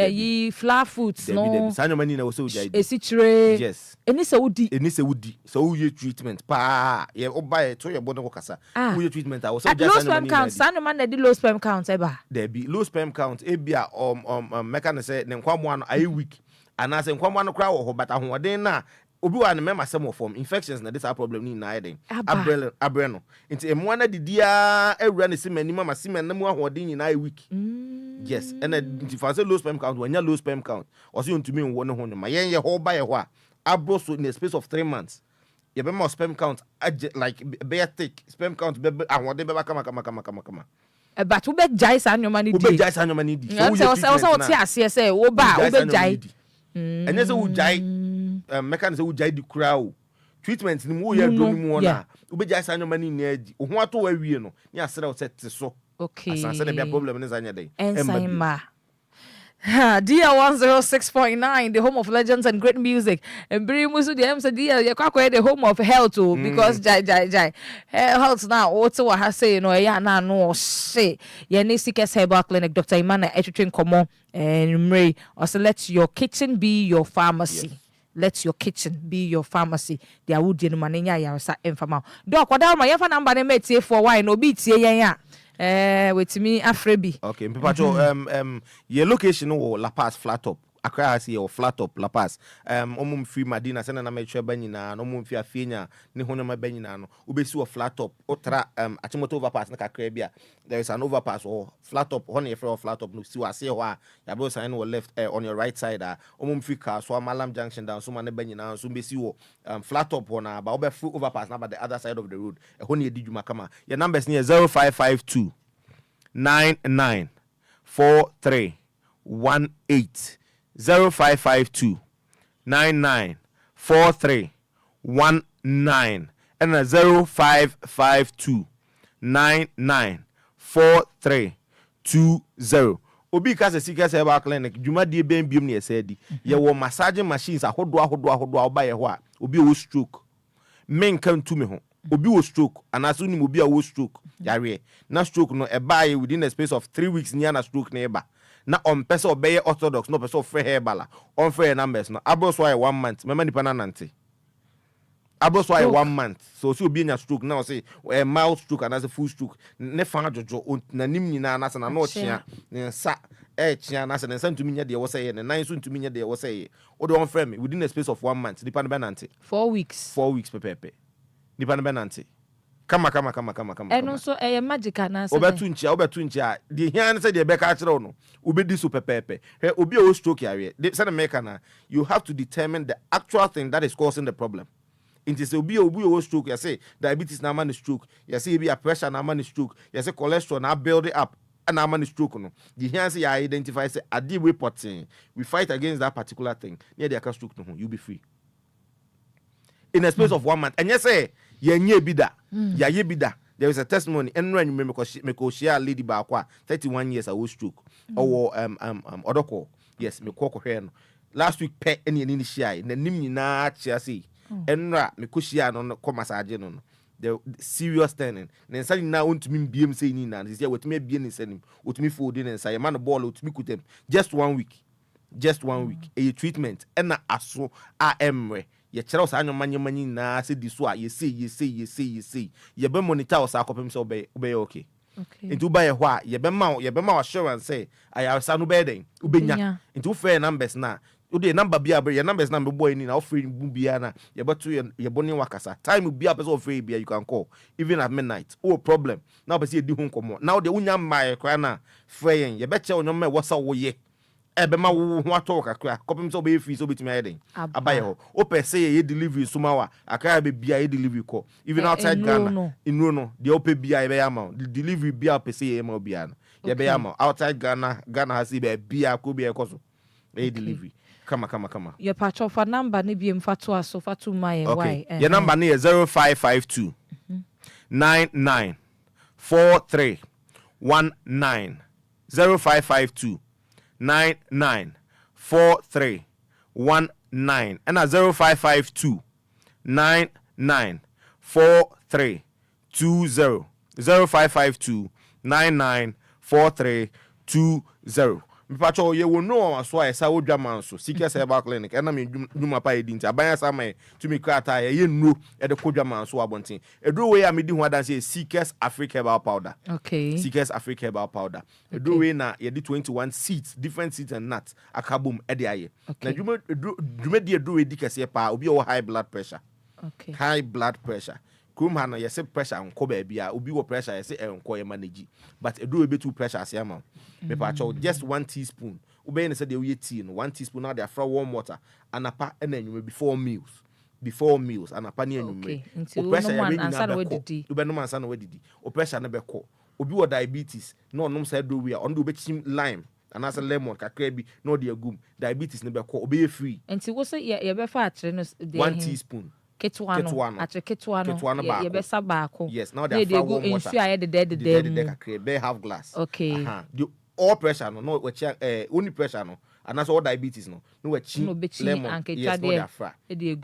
yi flour foods no sanyoma ni na wo so jaidi esichire yes eni se wodi so wo ye treatment pa ye oba e to ye bodo ko kasa wo ye treatment wo so low sperm count sanyoma na di low sperm count eba there be low sperm count e bia meka na say ne nkwamo ano aye week ana say nkwamo ano kra wo ho bata hoden na obi wa ne mema some form infections na this problem ni na eden abreno nti emo na didia awura ne simani mama simen na mu ahoden ni na aye week yes and nti fa say low sperm count wanya low sperm count o say ontumi nwo ne ho no ma yen ye ho ba ye ho a abro so in a space of 3 months you be more sperm count like be thick sperm count be ahoden be kama but we be jai sa nyoma ni di so ti ase say wo ba wo be jai enye se wo jai mechanic se wo jai di kura o treatment ni mu ye do ni mu na wo be jai sa nyoma ni na adi wo ho ato wa wie no ni asere wo set so okay asanse na be problem ni zanya dey ensaima Dia 106.9, the home of legends and great music. And bring musu the MC Dia, you the home of health too, because jai health now. Also, what I say, ya no say. Ya ni Seekers Herbal Clinic, Dr. Imana Etchin Komo and Mray. Also, let your kitchen be your pharmacy. Yes. Let your kitchen be your pharmacy. Dia would you manenya ya sa infama. Doc, what down my yafa number ne mete for why no beat ya. With me Afrebi. Okay, Pipacho, your location wo La Paz flat top. Accra see or flat top La Paz. Omum free Madina send na metro banina, no mum fi afenya, ni hono ma banina no. Ubesi o flat top. Otra atimoto overpass na Kakrebia. There is an overpass or flat top, honey for flat top no see wa say wa. Ya bro sign or left on your right side omum fi car so Malam junction down so man banina so besi o flat top na ba obe free overpass na by the other side of the road. Honey edi juma kama. Your numbers near 0552 99 43 18 0552 99 43 19 and 0552 99 43 20. Obi ka se Seekers Herbal Clinic dwuma die ben biom ne esedi ye wo massaging machines ahodo oba ye ho a obi wo stroke men kan tumi ho obi wo stroke anaso ni obi a wo stroke yare na stroke no e buy within a space of 3 weeks near na stroke na eba na on person obey orthodox no person free herbal on free numbers no abroso why 1 month mema nipa na nante abroso why 1 month so si obi nya stroke na say a mild stroke anaso full stroke ne fa jojo na nim nyina na na no chia ne sa chia na se ne ntumi nya de wo say ne nan so ntumi nya de wo say o de on free me within a space of 1 month nipa na nante 4 weeks pepe nipa na nante kama eno so magic na say obetu nchia the here say the beka akire no obedi so pepepe he obi o stroke yare say the make na you have to determine the actual thing that is causing the problem. It is obi o stroke you say diabetes na man stroke you say be a pressure na man stroke you say cholesterol na build it up na man stroke no the here say you identify say adi reporting we fight against that particular thing near the stroke no you be free in a space of 1 month and you say yenye bida ya ye bida. There is a testimony and when you me share lady ba kwa 31 years ago stroke or odoko yes me ko hwe no last week pe ene ni share na nim nyina chia sei enra me ko share no ko massage no the serious turning na nsa ni na ontumi biem sei ni na say wetumi bie ni sanim otumi fold ni nsa ye man ball otumi kutem just 1 week a treatment and aso amre ye kire osa anyomanyi na se di so a ye say ye be monitor osa akopem so be okay Into buy a why, ye bema assurance say, I have son bedding, ubenya, into fair numbers now. Ude number be your numbers number boy in offering bubiana, ye but to your bonny wakasa. Time will be up as of free you can call, even at midnight. Oh, problem. Now, but see, do home come on. Now, the unyam my crana, fraying, ye betcha on your man what's all ye. Ebema won't talk a crack, copy so be free so bit me heading. I buy her. Open say ye delivery sumawa, I can't be a delivery call. Even outside Ghana, in Runo, the open be amount, the delivery be up a say bian. Ye be outside Ghana has a beer could be a cause. A delivery. Come on. Your patch of a number, maybe in Fatua, so Fatu my okay. Your number near 0552 99 43 19 0552 99 43 19 and 0552 99 43 20 0552 99 43 20. Pacho ye will know as why I saw German so Seekers Herbal Clinic and I mean Numa Pai didn't buy some to me crata ye know at the Kojaman so abonting. A do way I made what I say Seekers Africa Herbal Powder. Okay. Seekers Africa Herbal Powder. A do way na ye did 21 seeds, different seeds and nuts, a kaboom at the eye. Now you made the do a dicas pa will be your high blood pressure. Okay. High blood pressure. Kumhana ye say pressure on kobe bia obi wo pressure ye say enko ye manage but e do a bit too pressure as yama me pa cho just 1 teaspoon ube ne say dey we tea no 1 teaspoon now dey afra warm water anapa na anwume before meals anapa ne anwume o pressure ye na be ube no mansa na wadidi o pressure na be ko obi wo diabetes no nom say do we on do be chim lime and as a lemon kakra bi no dey agum diabetes ne be ko obi free enti wo say ye be fa atre no 1 teaspoon Ketwano. Ye be sabako. Yes, now they are warm water. They have glass. Okay. The all pressure no we check only pressure no and that's all diabetes no we check lemon. Yes, no they fra.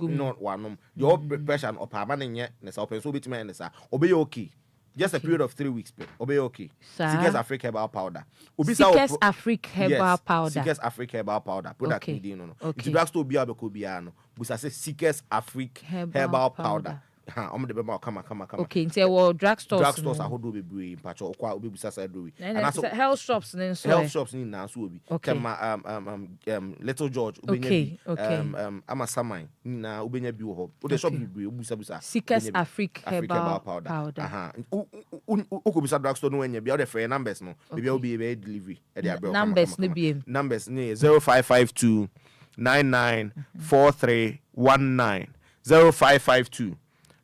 Not one the all pressure no permanent nye na so open so bit me na sa obey okay. Just a period of 3 weeks, obey okay. Seekers Africa Herbal Powder. Seekers Africa Herbal Powder. Seekers Africa Herbal Powder. Product media no. It's drugstore be able to be ano. But I say Seekers Africa Herbal Powder. I'm the bema come. Okay, into our drugstores. Drugstores are who do be brewing, patch or quite be busa do we. And also health shops then so. Health shops in na so be. Okay. Little George okay. Ama samai na ubenya bi wo ho. O de shop be busa. Seekers Africa Herbal Powder. Oko bisa drugstore no enya bi o de free numbers no. Maybe will be a delivery. Numbers no be. Numbers ni 0552 99 43 19 0552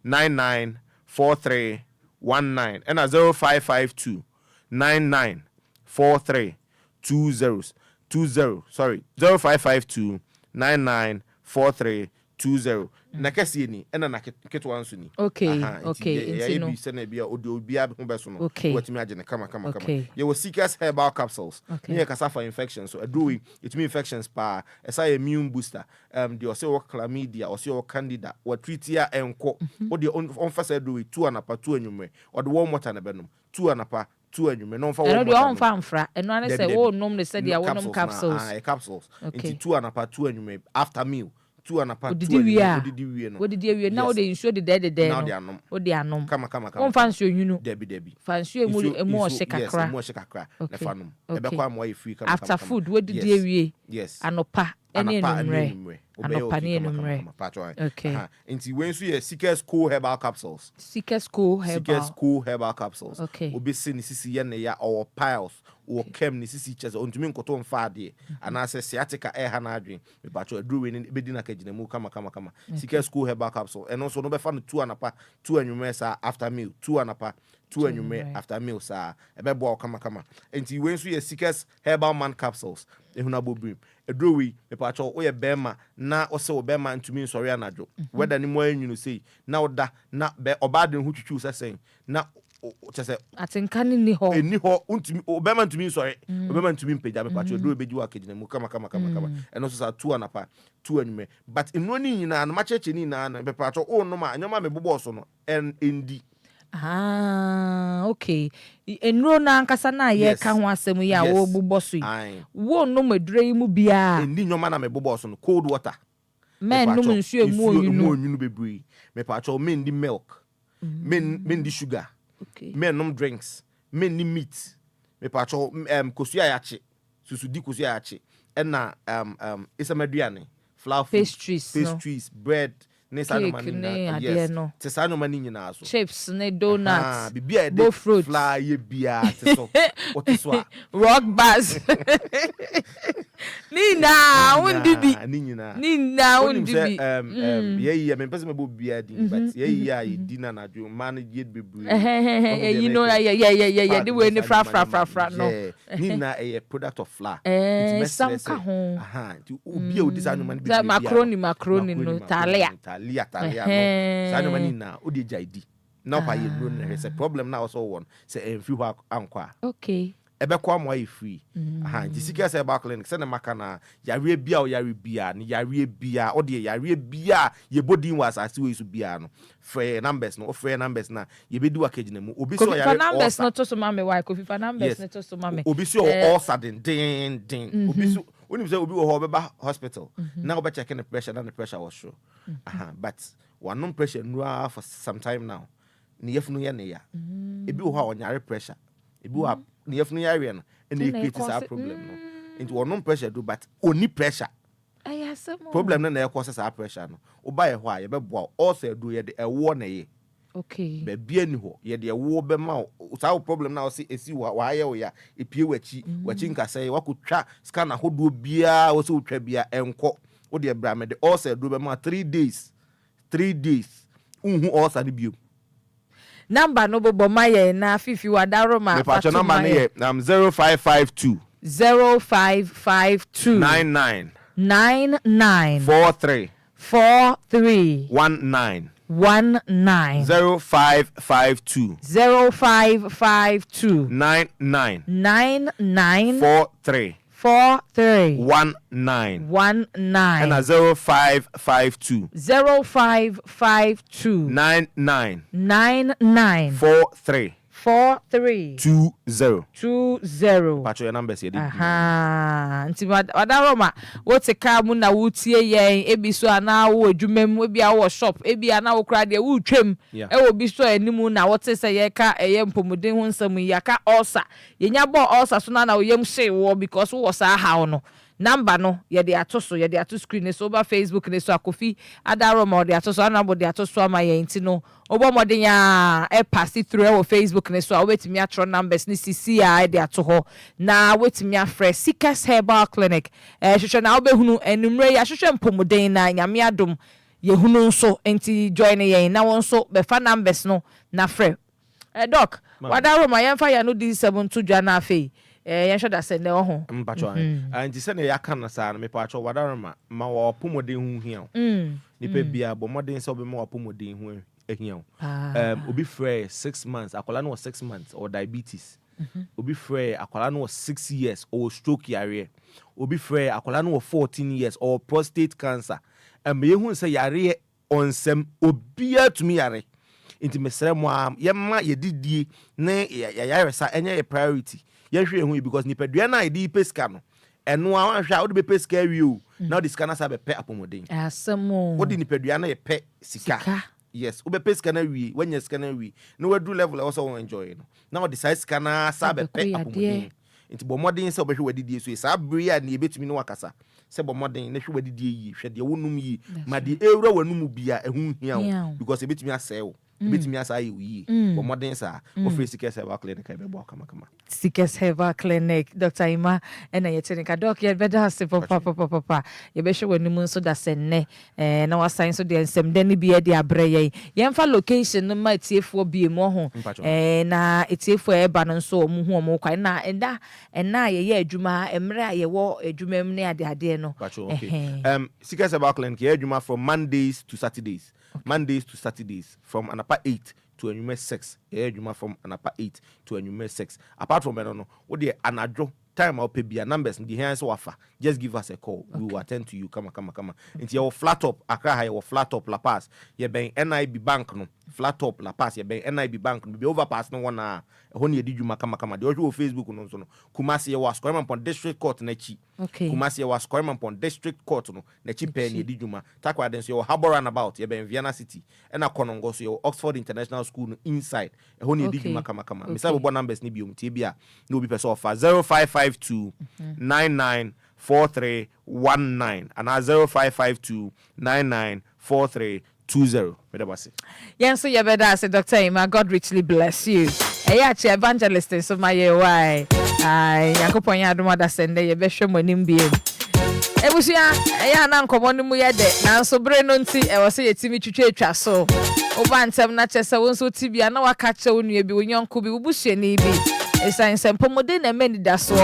99 43 19 and 0552 99 43 20 sorry 0552 99 43 20 na kesi ni ena na keto anso ni okay ya bi se na bia obi ab ho beso no watimi age ne kama ye wo Seekers Herbal Capsules ni ye kasa for infections so adowi it mean infections pa esa immune booster the ose chlamydia ose candida what treat ya enko o de on fasa adowi 2 anapa 2 anwumre o de warm water na benum 2 anapa 2 anwumre no fa warm water no fa mfra eno ane say wo nom ne say dia wonom capsules capsules into 2 anapa 2 anwumre after meal 2 anapa 2 odidi no odidi now they ensure the dead no odi anom kama on fancy onwunu debi fancy emu o shekakra na fanom ebe kwa mo free kama after food odidi ewie yes anopa ene enumre anopa ne enumre okay nti when so ye Seekers Cool Herbal Capsules Seekers Cool Herbal Capsules obesi ni sisi ye ne ya or piles or kem ni sisi chese ontumi nkoto mfa de ana se sciatica ha na adwen me pacho aduru we ni bedi na kagina mu kama Seekers Cool Herbal Capsule eno so no be fa no 2 anapa 2 anwume sa after meal 2 anapa 2 anwume after meal sa ebe bo kama enti when so ye Seekers Herbal Man Capsules ehuna bobrim aduru we me pacho o ye bema na o se o bema ntumi nsori anajo whether ni mo anwunu sei na oda na be obade hu twutwu sesen na chese atenkani ni ho untumi obema ntumi sorry obema ntumi mpeja be pacho do beji wa kejina mu kama eno so sa 2 anapa 2 anwume but eno ni nyina na macheche ni na be pacho o no ma anyoma me bobo so no ndi okay enro na ankasa na ye ka ho asem ya wo bobo so wo no madure mu bia ndi nyoma na me bobo so no cold water men no nsu emu onyu bebree me pacho men di milk men di sugar men nom drinks many meat me pacho kosua yache susudi kosua yache na isa meduane flour pastries bread ne cake ne ade no te sa no mani nyina so chips ne donuts bibia both fruits flour ye bia te so what is wa rock bars Nina undibi ye me pese me bo bia din but ye ya dina na jo man ye bebre you know yeah the way ne fra no Nina a product of flour some ka ho ti obi o disa no man bibia macaroni no talia no sa no man na o de jaidi na pa ye bro na say problem na also one say emfi ho ankwa okay ebe kwa mo ayi free nti sika say ba clinic say na maka na yare bia o yare bia ni yare bia o de yare bia ye bodin was as we su bia no free numbers no free numbers na ye be di package na mu obi so yare numbers no to so mame why kofi for numbers no to so mame obi so all sudden din obi so when say obi wo beba hospital now be checking the pressure and the pressure was sure but one no pressure no for some time now ni yefunu ye ne ya ebi wo ha onyare pressure ebi wo ni yefunu yare no and e create a problem no into one pressure do but only pressure problem na cause sa pressure no oba ye ho a ye be boa also do ye de ewo na ye okay be bia ni ho ye de ewo be ma sa problem na o si esi wa ye o ya epie wachi nka say wakotwa scanner hodo bia o se otwa bia enko o de bra me de also do be ma 3 days unhu also ni bio number no bobo maye na fifi wadaro ma patcho number ne 0552 99 43 43 19 0552 99 43 19 and 0552 99 43 20 patcho your numbers here nti wadaroma wo te ka mu na wutie yen ebi so ana wo adwumam ebi a wo shop ebi ana wo kra de wo twam e wo bi so animu na wo te se ye ka eye mpomuden ho nsam ya ka ulcer yenya bo ulcer so na wo yem hye wo because wo sa ha no number no ye de atoso ye de ato screen so over Facebook ne so akofi adaroma de atoso anabo de atoso ama ye nti no obo modin ya e pass through our Facebook ne so wetimi atro numbers ni cc ya de ato ho na wetimi afre Seekers Herbal Clinic hwehwe na obehunu enumre ya hwehwe mpomuden na nyame adom ye hunu nso enti join ye na won so be fa numbers no na frɛ doc wadaroma yemfa ya no di 72 dwa na afei yen shoda se ne ho mpacho anti se ne yaka na sa na me pacho wadaroma ma wo pomoden hu hia nipa bia bo moden se obi ma wo pomoden hu ehia obi frɛ 6 months akola no 6 months or diabetes obi frɛ akola no 6 years or stroke yare obi frɛ akola no 14 years or prostate cancer me hu se yare onsem obi atumi yare inti mesere mo yemma yedidie ne yare sa enye priority yehwe hu because nipadua na ide peska no eno anhwa wo de peska awie na de sika na sa be pe apomoden asemo wo de nipadua na ye pe sika yes wo be peska na awie wanya sika na awie no wadu level also enjoy no na wo de size sika na sa be pe apomoden inti bo modern se obehwe wadidie so sa bere a na ebetumi no wakasa se bo modern na hwe wadidie yi hwe de wonum yi ma de ewura wanum bia ehu hia because ebetumi asɛe bitimi asa yi bo modern sa offer Seekers Herbal Clinic e be bo kama Seekers Herbal Clinic Dr. Ima ena yetenika doc ye beda hase papa ye be hwe wanum so da senne na wasan so de ensem de ne bia de abre ye yemfa location no ma tiefo bie mo ho na etiefo e ba no so mu hu mo kwa na ena ye adwuma emre a ye wo adwumam ne ade no Seekers Herbal Clinic ye adwuma from Mondays to Saturdays. Mondays to Saturdays from anapa 8 to anwume 6. From anapa 8 to anwume 6. Apart from no, what the anadwo time I'll pay bia numbers the hands offer. Just give us a call. We will attend to you. Come. Into your flat top, Accra High or flat top La Paz. You bang NIB Bank no. Flat top La Paz. You bang NIB Bank no. Be overpass no one honey did you kama. The other Facebook no so no. Kumasi was square upon district court nechi. Okay. Kumasi was square upon district court no. Nechi penny did you ma. Takwa then so your harbor runabout. You bang Vienna City. And a konongo so your Oxford International School no, inside. Honey did you kama. Misa bo numbers ni bium tibia. No be person offer 0552 994319 and 0552 994320. Yes, so you better say, Dr. Emma, God richly bless you. Hey, actually, evangelist in so my why. Yakupon Yaduma da send ye besho monim bien. E was ya na nkomo mu ye de. Na so bre no nti e wo say yetimi twitwa atwa so. Oba ntem na chese won so tibia na waka che wonu bi wonyanko bi wubusuani bi. Esan sempomode na mani da so.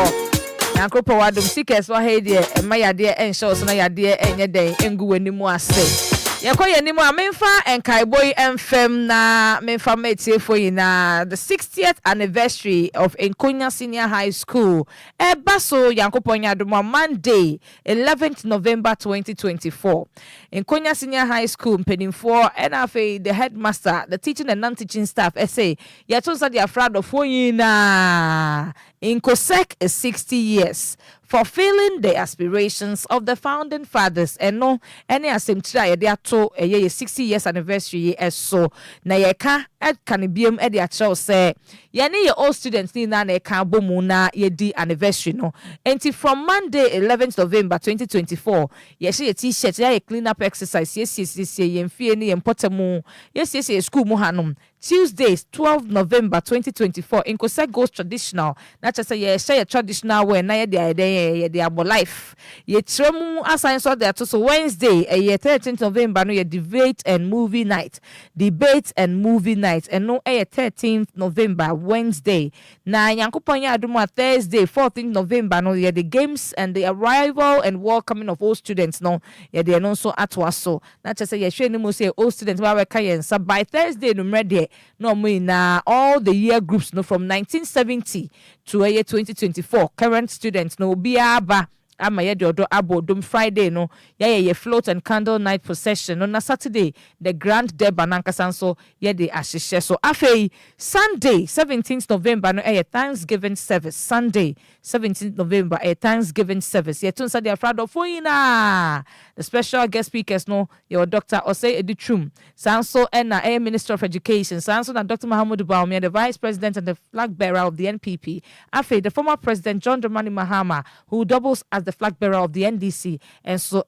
Yakupon wadum sikes wa he de e ma yade en show so na yade enye den engu wani mu ase. Yakoye ni mo amemfa Enquires FM na memfa metiefo yi na the 60th anniversary of Enquires Senior High School. Baso Yankopon Yadoma Monday 11th November 2024. Enquires Senior High School Penimfor NFA the headmaster, the teaching and non-teaching staff say yatonsa dia fraud of yi na Incosec is 60 years. Fulfilling the aspirations of the founding fathers and no any asemtira ye ato ye 60 years anniversary so na ye ka kanibiem e de acho say ye ne ye all students ni na ka bomu na ye di anniversary no enti from Monday 11th November 2024 ye she ye t-shirt ye clean up exercise ye ye mfie ni ye mpotemu ye school mu hanom Tuesday 12th November 2024 Incosec goes traditional na cha say ye share traditional wear na ye de abo life ye tremu assign so there to so Wednesday 13th November no ye debate and movie night and no 13th November Wednesday na Yankopon Aduma Thursday 14th November no ye the games and the arrival and welcoming of all students no ye de no so atwa so na cha say ye hwe ni mo say all students ba we kan yensa by Thursday no mrede no me na all the year groups no from 1970 to 2024 current students no biaba ama ye dodo abodum Friday no ye float and candle night procession no na Saturday the grand deba nankasa so ye de ahihye so afei Sunday 17th November no Thanksgiving service Sunday 17th November Thanksgiving service ye tunsa dia frado foina the special guest speakers no your Dr. Osei Editrum sanso na Minister of Education sanso na Dr. Mahamudu Bawumia the Vice President and the flag bearer of the NPP afei the former President John Dramani Mahama who doubles as the flag bearer of the NDC and so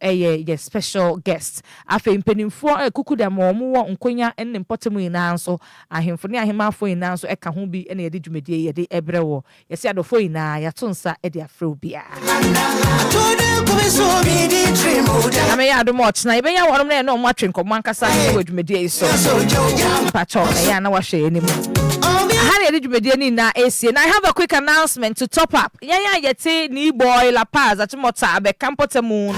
special guest afei mpenimfo kukuda mo wo nkonya en mpotemu ina so ahemfo ne ahemafo ina so eka ho bi na ye de dwumedie ye de ebrewo ye se adofo ina ya tonsa e de afro bia ame ya do much na ibenya wonom na no matwe nkomo ankasa ne dwumedie so pacho ya na wahwe enimu and I have a quick announcement to top up. Yete ni boy La Paz at Mota be Campotemu.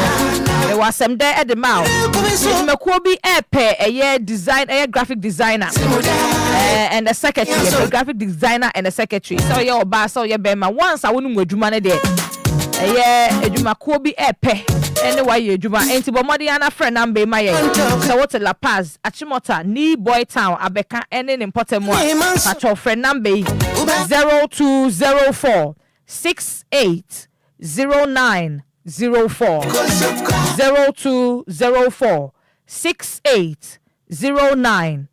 There was some there at the mouth. Mekwobi Epe a design a graphic designer and a secretary, a graphic designer and a secretary. So your boss so your bema once I wouldn't go jumane there. Ejuma Kobi Epe anyway ejuma enti bomodi ana friend ambe maye so what La Paz Achimota ni boy town abeka ene important mo pacho friend number 0204 680904 0204 680904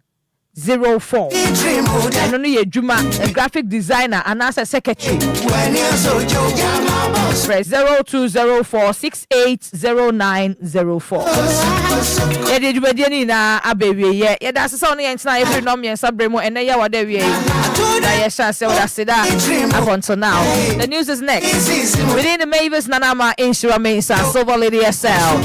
and only a Juma, a graphic designer, and as a secretary. Press 0204 680904. Yeah, did you be na ababy? Yeah, that's only and now every nom and subremo and they are there. I shall say what I said up until now. The news is next. Within the Mavis Nanama Insura Mesa, Silva Lady SL.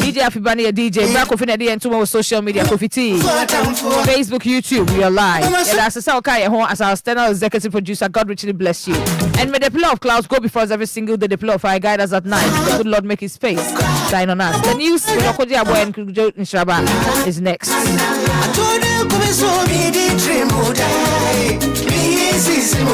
DJ Afibani DJ, Brako Finadi and tomorrow social media, Kofi T, Facebook, YouTube, we are live. And that's the Saukaya home as our standard executive producer. God richly bless you. And may the pillar of clouds go before us every single day. The pillar of fire guide us at night. The good Lord make his face shine on us. The news with Okodia Boy and Nshaba is next.